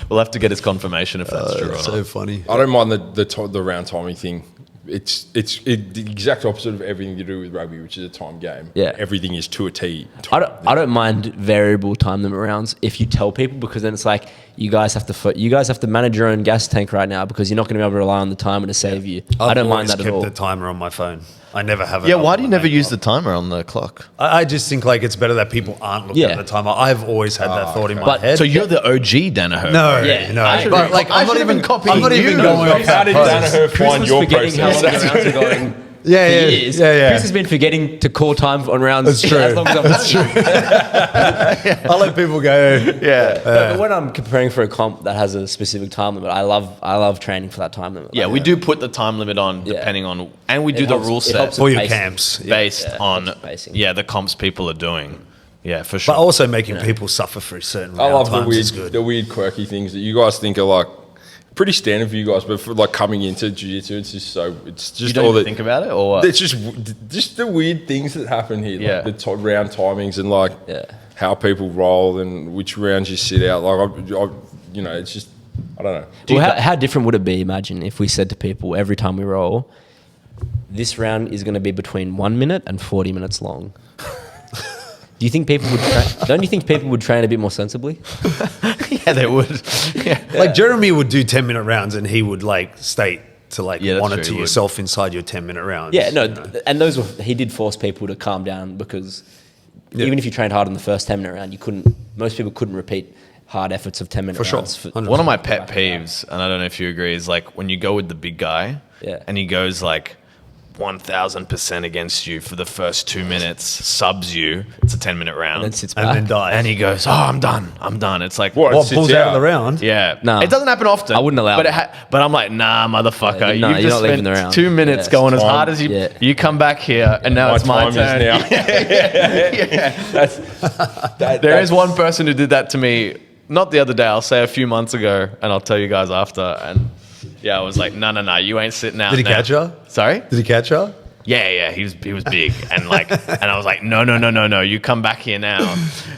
We'll have to get his confirmation if that's true or So not. funny. I don't mind the round timing thing. It's the exact opposite of everything you do with rugby, which is a time game. Yeah. Everything is to a T. I don't mind variable time limit rounds if you tell people, because then it's like you guys have to manage your own gas tank right now because you're not going to be able to rely on the timer to save you. I don't mind that at all. I've kept the timer on my phone. I never have it. Yeah, up why on do you my never main use clock. the timer on the clock? I just think like it's better that people aren't looking Yeah. at the timer. I've always had that thought in my But- head. So you're the OG Danaher. no, Yeah, no. I should but be- like I I'm not should have even been copying I'm not even you. going off How that did post. Danaher Chris find was your forgetting how long process? the rounds are going. Yeah, For yeah, years. yeah. Chris has been forgetting to call time on rounds. That's true. As long as I've known him. I'll let people go. Yeah. But when I'm preparing for a comp that has a specific time limit, I love training for that time limit. Yeah, we do put the time limit on Yeah. depending on, and we It do the helps- rule it set helps For your Pacing. camps. Yeah. based on helps pacing. the comps people are doing. Yeah, for sure. But also making people suffer through certain I round love times is good. the weird, quirky things that you guys think are like pretty standard for you guys, but for like coming into jiu-jitsu, it's just you just don't all even that. think about it, or what? It's just the weird things that happen here, Yeah. like the round timings and like Yeah. how people roll and which rounds you sit out. Like it's just I don't know. Well, how different would it be, imagine, if we said to people every time we roll, this round is going to be between 1 minute and 40 minutes long? Do you think people would don't you think people would train a bit more sensibly? Yeah, they would. Yeah. Like Jeremy would do 10-minute rounds and he would like state to like Yeah, that's monitor true, he would. yourself inside your 10-minute rounds. Yeah, no, you know. and those were, he did force people to calm down because Yeah. even if you trained hard in the first 10-minute round, most people couldn't repeat hard efforts of 10-minute For sure. rounds. 100%. One of my pet peeves, and I don't know if you agree, is like when you go with the big guy, Yeah. and he goes like 1,000% against you for the first 2 minutes, subs you. It's a 10-minute round, And then sits And back. then dies. and he goes, "Oh, I'm done. It's like What? What Sits pulls out of out. the round? Yeah, Nah. it doesn't happen often. I wouldn't allow but that. but I'm like, nah, motherfucker. Yeah, no, You've you're just not leaving spent the round. 2 minutes Yeah, going as time. hard as you. Yeah. You come back here, and now it's my time turn. is now. There is one person who did that to me, not the other day, I'll say a few months ago, and I'll tell you guys after. And yeah, I was like, no, you ain't sitting out. Did he now. catch her? Sorry? Did he catch her? Yeah, he was big, and like, and I was like, no, you come back here now,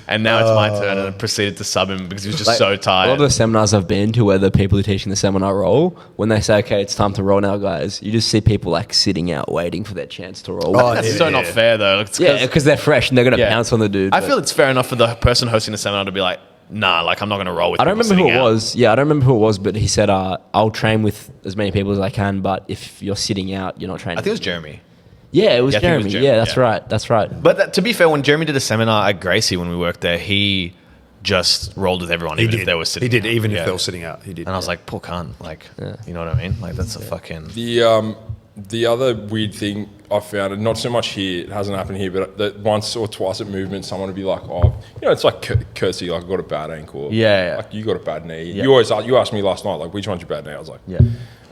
and now it's my turn, and I proceeded to sub him because he was just so A lot tired. of the seminars I've been to where the people who are teaching the seminar roll, when they say, okay, it's time to roll now, guys, you just see people like sitting out waiting for their chance to roll. Oh, That's yeah, so not fair though. It's 'cause- yeah, because they're fresh and they're going to yeah. pounce on the dude. I but- feel it's fair enough for the person hosting the seminar to be like, nah, like I'm not going to roll with. I don't people remember who it sitting out. was. Yeah, I don't remember who it was, but he said, I'll train with as many people as I can, but if you're sitting out, you're not training. I think it was Jeremy. Yeah, it was Yeah, I think it Jeremy. was Jeremy, Yeah, that's yeah. right. That's right. But to be fair, when Jeremy did a seminar at Gracie when we worked there, he just rolled with everyone, He even did. if they were sitting. He did, out. even Yeah. if they were sitting out. He did. And I was like, poor cunt. Like, you know what I mean? Like, that's a fucking. The other weird thing I found, and not so much here, it hasn't happened here, but that once or twice at movement, someone would be like, "Oh, it's like courtesy, like I got a bad ankle, Yeah. like you got a bad knee." Yeah. You asked me last night, like, which one's your bad knee? I was like, Yeah.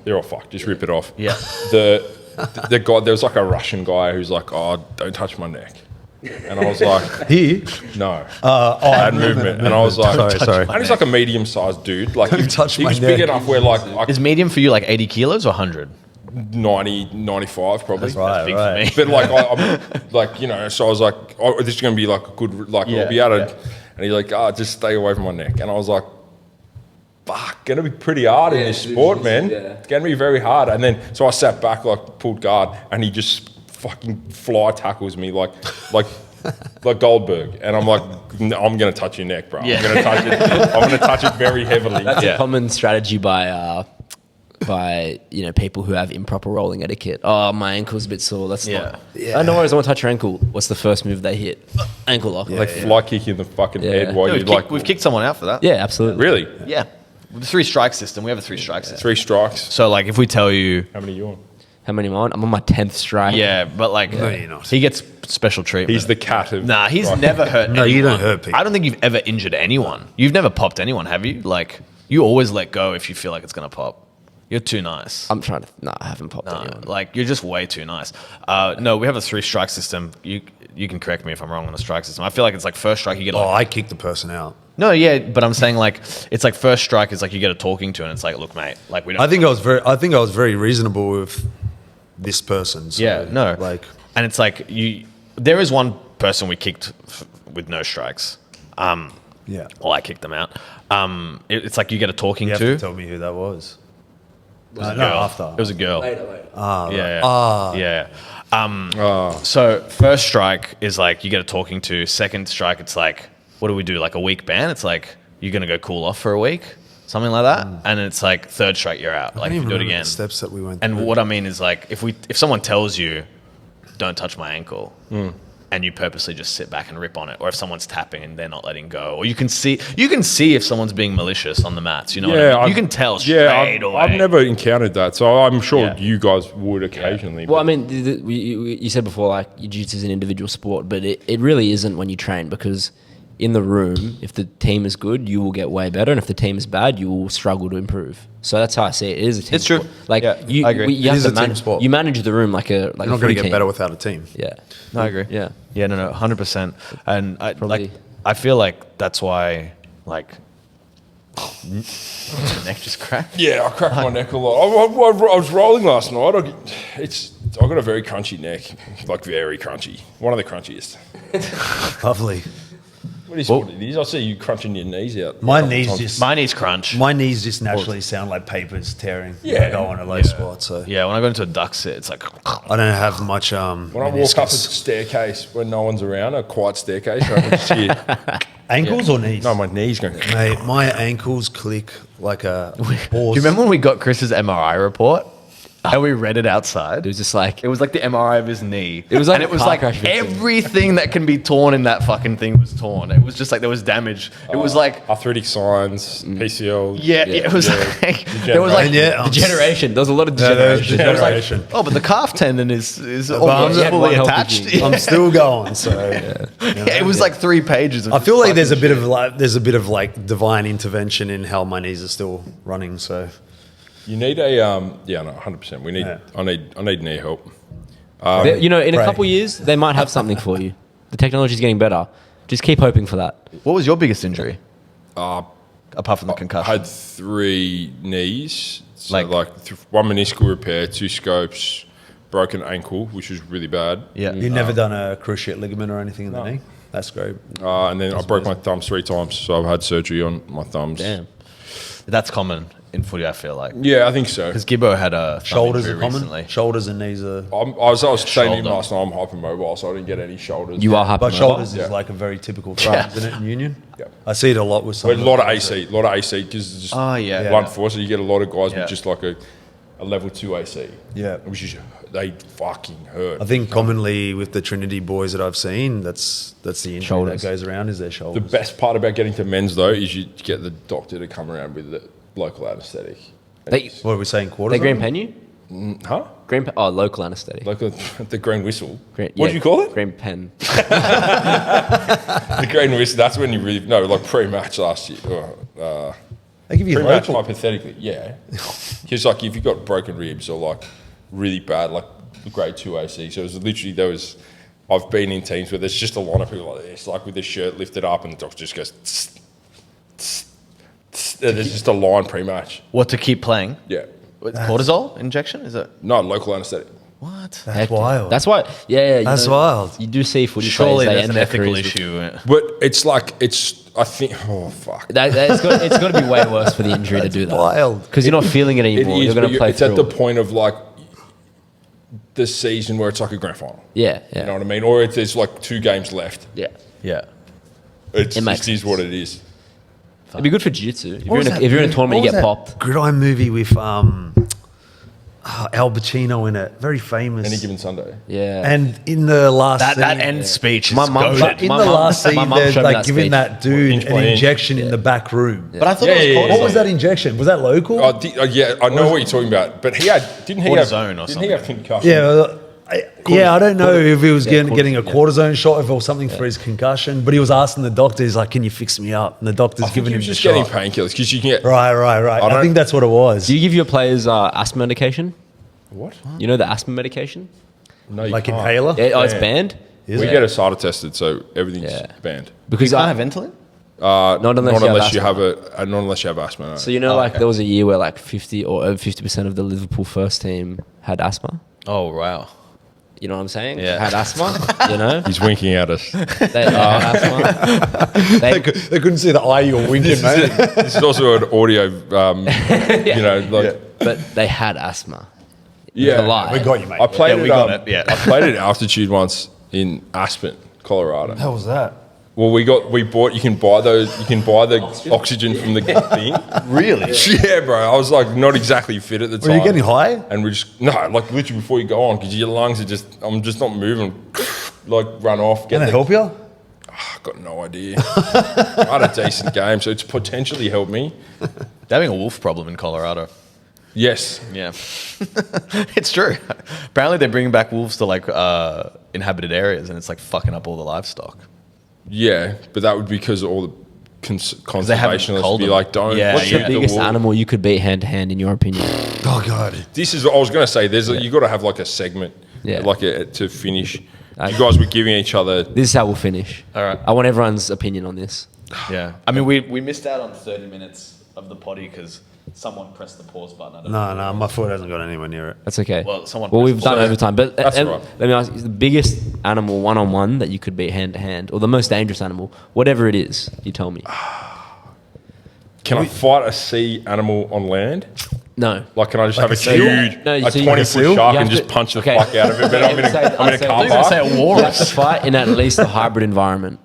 they're all fucked. Just rip it off. Yeah. The guy, there was like a Russian guy who's like, "Oh, don't touch my neck," and I was like, He? "No, bad movement," and I was like, Sorry. And he's like a medium-sized dude, like Don't touch he my was big neck. enough where like Is medium for you like 80 kilos or 100? 90, 95 probably. That's right. Big right. for me. But like, I'm like, so I was like, oh, this is going to be like a good, like, Yeah, I'll be able to, yeah. and he's like, just stay away from my neck. And I was like, fuck, going to be pretty hard in this sport, man. It's going to be very hard. And then, so I sat back, like, pulled guard, and he just fucking fly tackles me like Goldberg. And I'm like, no, I'm going to touch your neck, bro. Yeah. I'm going to touch it. I'm going to touch it very heavily. That's Yeah. a common strategy by people who have improper rolling etiquette. Oh, my ankle's a bit sore. That's Yeah. not. Oh, no worries. I want to touch your ankle. What's the first move they hit? Ankle lock. Like fly kick in the fucking Yeah. head while Yeah, you're we've kicked someone out for that. Yeah, absolutely. really? Yeah. With the 3 strike system. We have a 3 strike system. 3 strikes. So, like, if we tell you, How many are you on? How many am I on? I'm on my 10th strike. yeah, but like, No, you're not. he gets special treatment. He's the cat of. Nah, he's Right. never hurt No, anyone. you don't hurt people. I don't think you've ever injured anyone. You've never popped anyone, have you? Like, you always let go if you feel like it's going to pop. You're too nice. I'm trying to. No, I haven't popped No, anyone. like, you're just way too nice. No, we have a 3 strike system. You can correct me if I'm wrong on the strike system. I feel like it's like first strike, you get Oh, like... I kicked the person out. No, yeah, but I'm saying like, it's like first strike is like you get a talking to and it's like, look, mate, like we don't... I think I was very reasonable with this person. So, Yeah, no. Like, And it's like, there is one person we kicked with no strikes. yeah. Well, I kicked them out. It's like you get a talking You have to. to tell me who that was. It was a no, girl. after. It was a girl. Ah, Yeah. So first strike is like you get a talking to. Second strike, it's like, what do we do? Like a week ban? It's like you're gonna go cool off for a week, something like that. And it's like third strike, you're out. I Like don't if even you do it remember again. the steps that we went And through. what I mean is like if someone tells you don't touch my ankle. And you purposely just sit back and rip on it, or if someone's tapping and they're not letting go, or you can see if someone's being malicious on the mats. You know, what I mean? You can tell straight away. I've never encountered that, so I'm sure you guys would occasionally. Well, I mean, you said before, like, jiu-jitsu is an individual sport, but it really isn't when you train, because in the room, if the team is good, you will get way better, and if the team is bad, you will struggle to improve. So that's how I see it. It is a team It's true. sport. Like, Yeah, I agree. You It have is to a team manage, sport. you manage the room like a You're not going to free get team. better without a team. Yeah. No, I agree. Yeah. Yeah, no, 100%. And Probably. I feel like that's why, like, your neck just cracked. Yeah, I cracked my neck a lot. I was rolling last night. I got a very crunchy neck, like very crunchy. One of the crunchiest. Lovely. What is what it is? I see you crunching your knees out. My knees just My knees crunch. my knees just naturally sound like papers tearing. Yeah. When I go on a low spot. So Yeah, when I go into a duck sit, it's like, I don't have much. When I walk up a staircase when no one's around, a quiet staircase, I can just hear ankles or knees. no, my knees going. Mate, my ankles click like a do horse. you remember when we got Chris's MRI report? And we read it outside. It was just like, It was like the MRI of his knee. It was like and it a was car like crash victim. everything that can be torn in that fucking thing was torn. It was just like there was damage. It was like, Arthritic signs, PCL. it was like, there was like, Yeah, degeneration. There was a lot of Yeah, there's degeneration. there was like, degeneration. oh, but the calf tendon is I'm almost just fully one healthy attached. gene. I'm still going. So It was like 3 pages. Of I feel like there's a fucking bit of like divine intervention in how my knees are still running. So You need a 100%. We need. Yeah. I need knee help. You know, in a Pray. couple of years, they might have something for you. The technology's getting better. Just keep hoping for that. What was your biggest injury? Apart from the I concussion. had 3 knees, so Like- like 1 meniscal repair, 2 scopes, broken ankle, which was really bad. Yeah. you've never done a cruciate ligament or anything in the knee? That's great. And then I broke my thumbs 3 times, so I've had surgery on my thumbs. Damn. That's common in footy, I feel like. Yeah, I think so. Because Gibbo had a thumb Shoulders are injury common. recently. Shoulders and knees are. I was saying to him Shoulder. last night, I'm hypermobile, so I didn't get any shoulders. You are happy. But shoulders Yeah. is like a very typical throw, isn't it, in union? Yeah. I see it a lot with some. But a lot of AC, because it's just Oh, yeah. blunt force, so you get a lot of guys Yeah. with just like a level 2 AC. Yeah. Which is, they fucking hurt. I think commonly with the Trinity boys that I've seen, that's the injury Shoulders. that goes around is their The shoulders. best part about getting to men's, though, is you get the doctor to come around with the local anaesthetic. What are we saying? Quarters? They green pen you? Huh? Local anaesthetic. Like the green whistle. Green, What do you call it? Green pen. The green whistle. That's when you really like pre-match last year. They give you Pre-match local. hypothetically, yeah. Because like if you've got broken ribs or like really bad, like grade 2 AC. So it was literally I've been in teams where there's just a lot of people like this, like with their shirt lifted up, and the doctor just goes. Tss, tss, tss. There's just a line pre-match. What, to keep playing? Yeah. Cortisol injection? Is it? No, local anaesthetic. What? That's wild. That's why. Yeah. You That's know, wild. You do see footy Surely players. there's an ethical issue. But I think, oh fuck. It's got to be way worse for the injury to do that. wild. Because you're not feeling it It anymore. is, You're going but to play it's through at the it. point of like the season where it's like a grand final. Yeah. You know what I mean? Or there's like 2 games left. Yeah. Yeah. It makes is what it is. It'd be good for jiu-jitsu. If What was that you're in a movie- tournament, what you get was that popped. Gridiron movie with Al Pacino in it. Very famous. Any given Sunday. Yeah. And in the last That scene, end speech is My mum- goated. in My the mum- last my scene, mum they're showed me like that giving speech. that dude Inch an by inch. injection in the back room. But I thought Yeah, it was yeah, yeah. What cortisol. was that injection? Was that local? Yeah, I know what you're talking about. But didn't he Cortisone or have something. concussion? Yeah, I don't know if he was getting a yeah. cortisone shot, if it was something for his concussion, but he was asking the doctor, he's like, can you fix me up? And the doctor's I think giving he him was the just getting shot. painkillers because you can get Right. I don't- think that's what it was. Do you give your players asthma medication? what? You know the asthma medication? No, you Like can't. inhaler? Yeah, it's Banned. banned. Is We it? get ASADA tested, so everything's Yeah. banned. Because You can't have Ventolin? not unless you have not unless you have asthma. No. So you know, there was a year where like 50 or over 50% of the Liverpool first team had asthma. Oh, wow. You know what I'm saying? Yeah. Had asthma. You know, He's winking at us. they had asthma. They couldn't see the eye you were winking, mate. This is also an audio, you know, like But they had asthma. yeah. It's a lie. We got you, mate. I played Yeah, we it. got it, yeah. I played at altitude once in Aspen, Colorado. How was that? Well, you can buy the oxygen from the thing. Really? Yeah, bro. I was like not exactly fit at the time. Were you getting high? And like literally before you go on, because your lungs are I'm just not moving, like run off. Can it help you? I've got no idea. I had a decent game, so it's potentially helped me. They're having a wolf problem in Colorado. Yes. Yeah. It's true. Apparently they're bringing back wolves to like inhabited areas and it's like fucking up all the livestock. Yeah, but that would be because all the conservationists would be them. like, don't. Yeah, What's shoot the biggest wolf. animal you could beat hand to hand, in your opinion? Oh god. This is what I was going to say. You got to have like a segment, Yeah. to finish. You guys were giving each other. This is how we'll finish. All right. I want everyone's opinion on this. Yeah. I mean, we missed out on 30 minutes of the potty because someone pressed the pause button. I don't know. No, my foot hasn't got anywhere near it. That's okay. Well, someone we've pressed done pause. overtime, but That's all right. let me ask you: the biggest animal one-on-one that you could beat hand to hand, or the most dangerous animal, whatever it is, you tell me. Can I fight a sea animal on land? No. Like, can I just have a seal? huge, No, a so you- 20-foot shark You and have just to- punch the okay. fuck out of it? But I'm in I'd a say- car I was gonna park. say a You have to walrus. fight in at least a hybrid environment.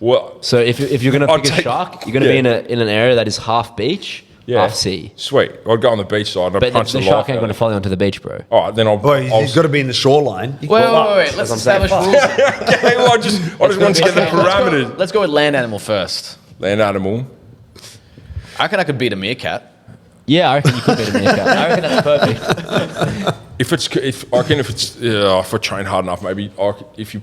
Well, So if you're going to I'll pick a take- shark, you're going to be in an area that is half beach, half sea. Sweet. I'd go on the beach side and I'd But punch the the shark life ain't out going to of it. follow you onto the beach, bro. All right, then I'll... Well, you've got to be in the shoreline. Wait. Let's That's what I'm saying. establish rules. Okay, well, I just want to get the parameters. Let's go with land animal first. Land animal. I reckon I could beat a meerkat. Yeah, I reckon you could beat a meerkat. I reckon that's perfect. If I train hard enough, maybe if you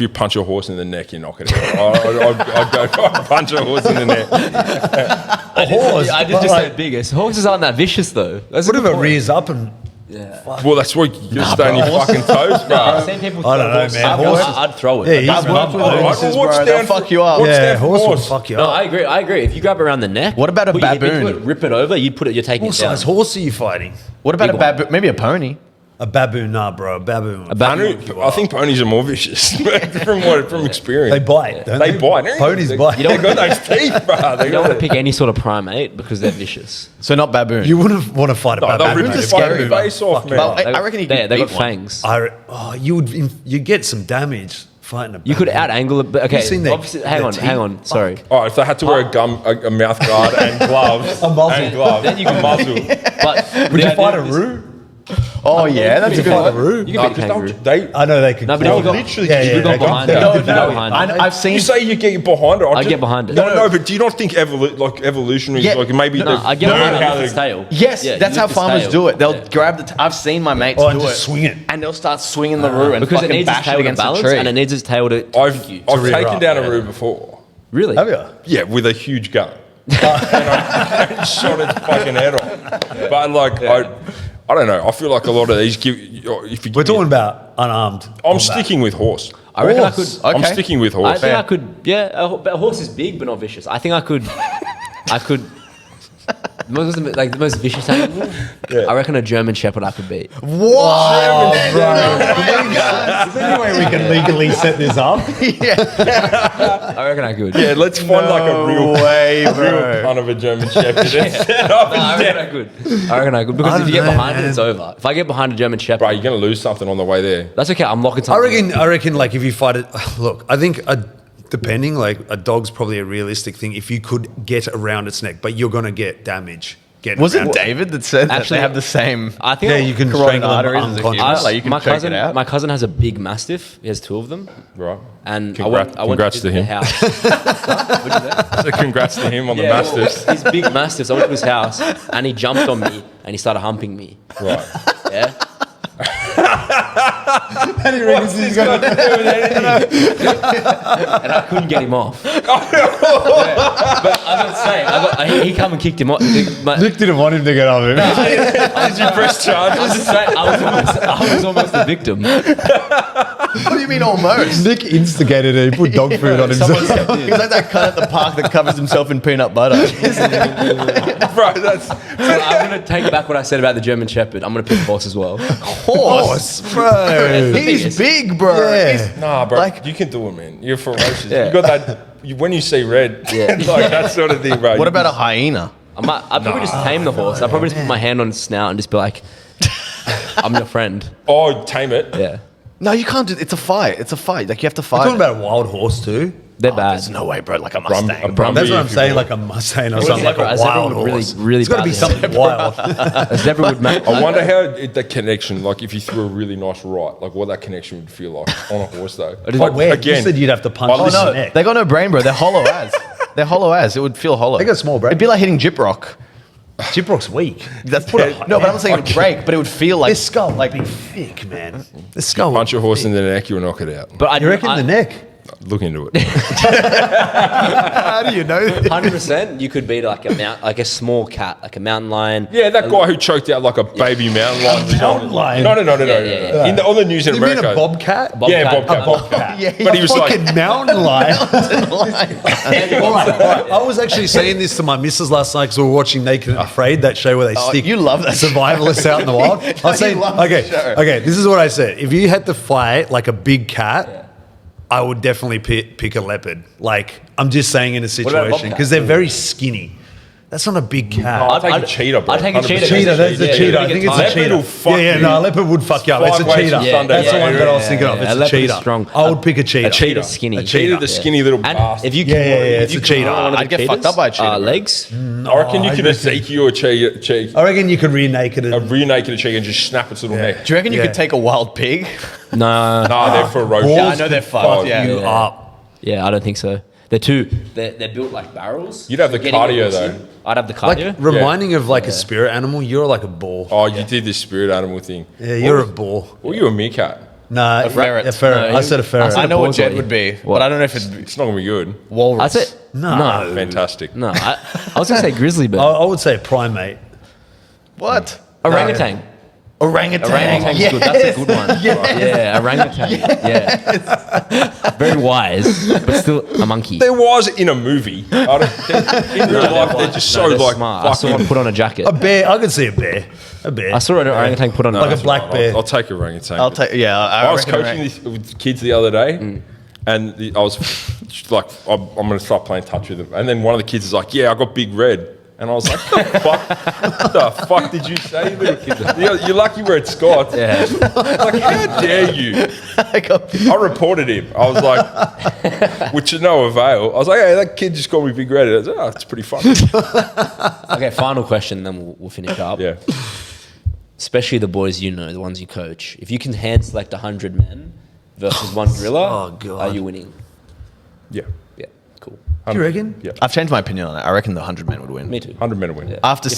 punch a horse in the neck, you knock it out. I'd punch a horse in the neck. A horse. I did just say biggest. Horses aren't that vicious, though. That's What a if good it point. rears up and Well, that's why you stay on your fucking toes, bro. I've seen people I don't know, horses. man. Horses- I'd throw it. Yeah, he's I've worked with mum. horses, What's bro. down They'll for- fuck you up. what's Yeah, down for horse will horse? fuck you No, up. I agree. If you grab around the neck, What about a put your hip into baboon? it, rip it over, you're taking What it down. size horse are you fighting? What about Big a baboon? Maybe a pony. A baboon? Nah, bro. A baboon. A baboon. I think ponies are more vicious from experience. They bite. Don't They bite. Ponies bite. They got those teeth, bro. They You don't got want to pick any sort of primate because they're vicious. So not baboon. You wouldn't want to fight a they'll baboon. rip mate. your If fucking baboon- face off, man. Well, I reckon you could They got beat one. fangs. You get some damage fighting a baboon. You could out-angle it, but okay. You've seen their- Obviously, hang their on, teeth? hang on. Sorry. All right, if they had to wear a mouth guard and gloves, Then you can muzzle. But Would you fight a roo? Oh yeah, that's a good Fight a one. roo? You can beat a kangaroo. I know they could. No, but kill if you them. got- literally, Yeah, if you yeah, got they behind can- it, they if you can- got behind it. I've seen. You say you get behind it. I get behind it. No, but do you not think evolutionary? Yeah. Like maybe No, I get behind it with its tail. Yes, Yeah, that's you how lift its farmers tail. do it. They'll Yeah. grab the. I've seen my mates Oh, do and it, just swing it. and they'll start swinging the roo and Because it fucking needs its bash it tail to against the balance, tree. and it needs its tail to I've kick you. I've rear taken up, down a yeah. roo before. Really? Have you? Yeah, with a huge gun. And I shot its fucking head off. But like I don't know. I feel like a lot of these if you give We're me- talking about unarmed. I'm combat. sticking with horse. I reckon I could. Horse. I'm Okay. sticking with I horse. think I could. Yeah, but a horse is big but not vicious. I think I could. The most vicious animal. Yeah. I reckon a German Shepherd I could beat. Whoa, bro. Is there any way we can legally set this up? I reckon I could. Yeah, let's find like a real pun of a German Shepherd and set up No, I reckon I could. I reckon I could because if you get don't know, behind it, man. it's over. If I get behind a German Shepherd, Bro, you're gonna lose something on the way there. that's okay. I'm locking I something. reckon, like, if you fight it, look, I think depending, like, a dog's probably a realistic thing if you could get around its neck, but you're going to get damage. Was it around David that said that Actually, they have the same? I think Yeah, you can carotid strangle them arteries as a unconscious. human? Like you can check it out. My cousin has a big Mastiff. He has two of them. Right. And Congrats- I went congrats to to his him. house. What'd you say? So congrats to him on the Yeah, Mastiffs. His big Mastiffs. I went to his house and he jumped on me and he started humping me. Right. Yeah. And I couldn't get him off. Yeah, but I was gonna say, he come and kicked him off. Nick didn't want him to get over him. Did you press charges? I was just saying, I was almost a victim. What do you mean almost? Nick instigated it. He put dog food on himself. He's like that cunt at the park that covers himself in peanut butter. Bro, that's So I'm going to take back what I said about the German Shepherd. I'm going to pick horse as well. Horse. Bro. He's big, bro. Yeah. nah, bro. Like- you can do it, man. You're ferocious. Yeah. You got that. When you see red, Yeah. like that sort of thing, bro. What about a hyena? I'd probably just tame the horse. I'd probably just put my hand on its snout and just be like, I'm your friend. Oh, tame it. Yeah. No, you can't do. It's a fight. It's a fight. Like you have to We're fight. talking about a wild horse too. They're bad. There's no way, bro. Like a Mustang. Brumby, That's what I'm if you saying, want. like a Mustang or Well, something, like zebra- a a zebra wild would really- horse. really it's got to be badly- something wild. A zebra would make. I wonder how that connection, like if you threw a really nice right, like what that connection would feel like on a horse though. But where? You said you'd have to punch Oh, his no, neck. They got no brain, bro. They're hollow as. They're hollow as. It would feel hollow. They got small brain. It'd be like hitting Gyprock. Gyprock's weak. That's no, but I'm saying it would break, but it would feel like This skull like be thick, man. This skull. Punch a horse in the neck, you'll knock it out. But You reckon the neck? Look into it. How do you know? 100%, you could beat like a small cat, like a mountain lion. Yeah, that guy who choked out like a baby mountain lion. mountain lion? No. Yeah. On the news in You mean America. a bobcat? Yeah, Bobcat. bobcat. Yeah, But he was like, fucking mountain lion. All right. I was actually saying this to my missus last night because we were watching Naked and Afraid, that show where they stick you love that survivalists out in the wild. I was saying, love that show. okay, this is what I said. If you had to fight like a big cat, I would definitely pick a leopard. Like, I'm just saying in a about situation bobcat? because they're very skinny. That's not a big cat. I'll take a cheetah, bro. I'd take a 100%. cheetah. Cheetah, that's a Yeah, cheetah. you're I gonna think get it's a tired. cheetah. Leopard will fuck Yeah, you. no, leopard would fuck you up. It's a 5 ways cheetah. from Sunday. That's the one that I was thinking of. Yeah, It's a leopard is cheetah. strong. I would pick a cheetah. A cheetah's skinny. A Cheetah, the skinny little And bastard. if you Yeah, it's if you a cheetah. can one of I'd the get fucked cheetahs, up by a cheetah, bro. legs. I reckon you could Ezekiel a cheetah, I reckon you could re-naked it. re-naked a cheetah and just snap its little neck. Do you reckon you Yeah. could take a wild pig? No. Nah, they're for roast. Balls Yeah, I know they're fucked. Oh, Yeah. You up. Yeah, I don't think so. They're built like barrels. You'd have the Getting cardio, it though. listen, I'd have the Like cardio. reminding of like a spirit animal, you're like a bull. Oh, you did this spirit animal thing. Yeah, you're a bull. Or you a meerkat. Nah, A ferret. A ferret. No, I said a ferret. I know what balls Jed are would be, What? but I don't know if it'd be It's not gonna be good. walrus. That's it. No. Fantastic. No, I was gonna say grizzly bear. I would say a primate. What? Orangutan. Orangutan. Orangutan's good. That's a good one. Yeah, orangutan. Yeah. Very wise, but still a monkey. There was in a movie. I don't, in real life, they're just so they're like smart. I saw one fucking. put on a jacket. A bear. I could see a bear. A bear. I saw an orangutan put on Like a black bear. I'll take orangutan. I'll take. Yeah, I was reckon coaching this with kids the other day, and I was like, I'm going to start playing touch with them. And then one of the kids is like, "Yeah, I got Big Red." And I was like, what the fuck did you say, you little kid? You're lucky we're at Scott's. Yeah. Like, how dare you? I reported him. I was like, which is no avail. I was like, hey, that kid just called me Big Red. I was like, oh, it's pretty funny. Okay, final question, then we'll finish up. Yeah. Especially the boys you know, the ones you coach. If you can hand select 100 men versus one gorilla, Oh, God. are you winning? Yeah. Yeah, cool. Do you reckon? Yeah. I've changed my opinion on it. I reckon the 100 men would win. Me too. 100 men to win. Yeah. After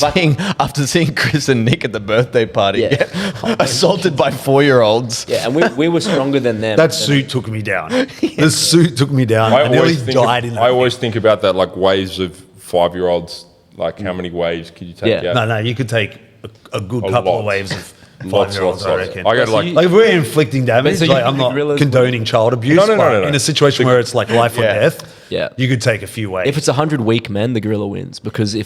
seeing Chris and Nick at the birthday party Yeah. get assaulted by 4-year-olds. Yeah, and we were stronger than them. That suit took me down. The suit took me down. I nearly died in that. I always think about that, like waves of 5-year-olds. Like, how many waves could you take Yeah. out? No, you could take a good A couple lot. of waves of Lots, 5-year-olds, I lots. reckon. I got So like, you- Like if we're inflicting damage, so you like think I'm the not gorillas condoning child abuse. No. but in a situation where it's like life or Yeah. death, Yeah. you could take a few waves. If it's 100 weak men, the gorilla wins. Because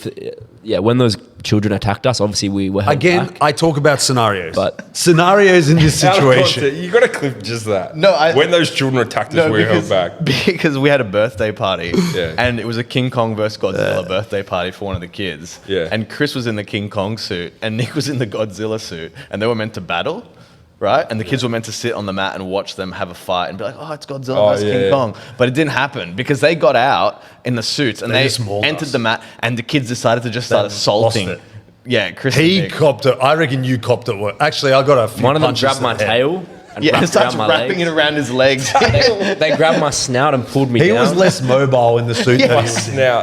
when those children attacked us, obviously we were held Again, back. I talk about scenarios. But- scenarios in this out of situation. context, you got to clip just that. No, when those children attacked us, we were held back. Because we had a birthday party, Yeah. and it was a King Kong versus Godzilla birthday party for one of the kids. Yeah. And Chris was in the King Kong suit, and Nick was in the Godzilla suit, and they were meant to battle, right? And the kids were meant to sit on the mat and watch them have a fight and be like, "Oh, it's Godzilla versus yeah, King yeah. Kong," but it didn't happen because they got out in the suits and They they just mauled entered us. the mat, and the kids decided to just start lost assaulting. it. Yeah, Chris. and He Nick. copped it. I reckon you copped it. Actually, I got a few One of them punches grabbed to my the head. tail and Yeah, and wrapped starts around my wrapping legs. it around his legs. They grabbed my snout and pulled me He down. was less mobile in the suit than he was. Now,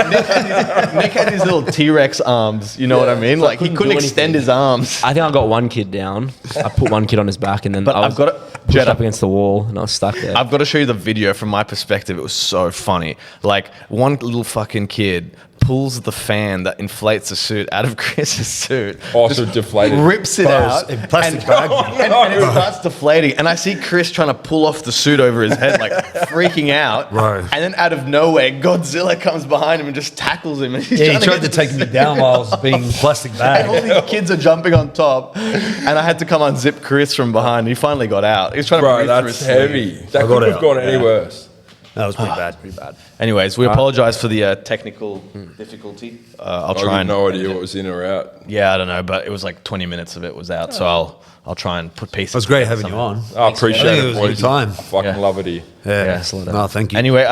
Nick had his little T-Rex arms. You know what I mean? So I Like he couldn't couldn't do extend anything. his arms. I think I got one kid down. I put one kid on his back, and then But I I've was got it- pushed Jed, up against the wall, and I was stuck there. I've got to show you the video from my perspective. It was so funny. Like one little fucking kid pulls the fan that inflates the suit out of Chris's suit. also deflated. Rips it Buzz, out in plastic and, bag. and it starts deflating. And I see Chris trying to pull off the suit over his head, like freaking out. Right. And then out of nowhere, Godzilla comes behind him and just tackles him. And he's Yeah, he trying tried to get take me down while I was being plastic And all bag. these kids are jumping on top, and I had to come unzip Chris from behind. He finally got out. He was trying to Bro, breathe through that's his heavy. sleeve. That I got could have out. gone any worse. That was pretty bad. Pretty bad. Anyways, we apologize for the technical difficulty. I'll I try have and no idea what was in or out. Yeah, I don't know, but it was like 20 minutes of it was out, so I'll try and put pieces. It was great together having you on. I appreciate I think it, it was a boys. good time. I fucking Yeah. love it here. Yeah. No, thank you. Anyway,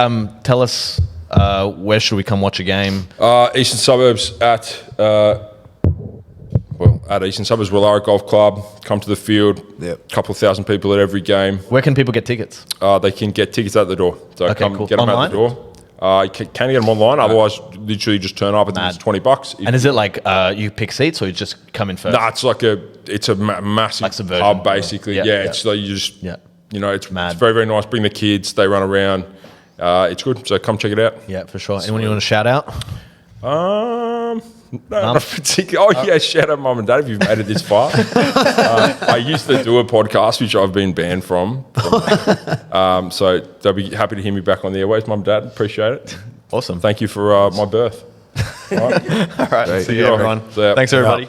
tell us where should we come watch a game? Eastern Suburbs at Eastern Suburbs Willara Golf Club. Come to the field. Yep. Couple of thousand people at every game. Where can people get tickets? They can get tickets at the door. So Okay, come cool. get them Online? at the door. You can get them online. Otherwise, literally just turn up. I think it's $20. And is it like you pick seats or you just come in first? Nah, it's like a massive Like subversion. hub, basically. Yeah, Yeah, yeah. it's like you just, Yeah. it's Mad. it's very, very nice. Bring the kids. They run around. It's good. So come check it out. Yeah, for sure. Anyone you want to shout out? No, not particularly. Oh, yeah, shout out mum and dad if you've made it this far. I used to do a podcast, which I've been banned from. So they'll be happy to hear me back on the airways. Mum and dad, appreciate it. Awesome. Thank you for my birth. All right. All right. See you, Yeah. everyone. See ya. Thanks, everybody.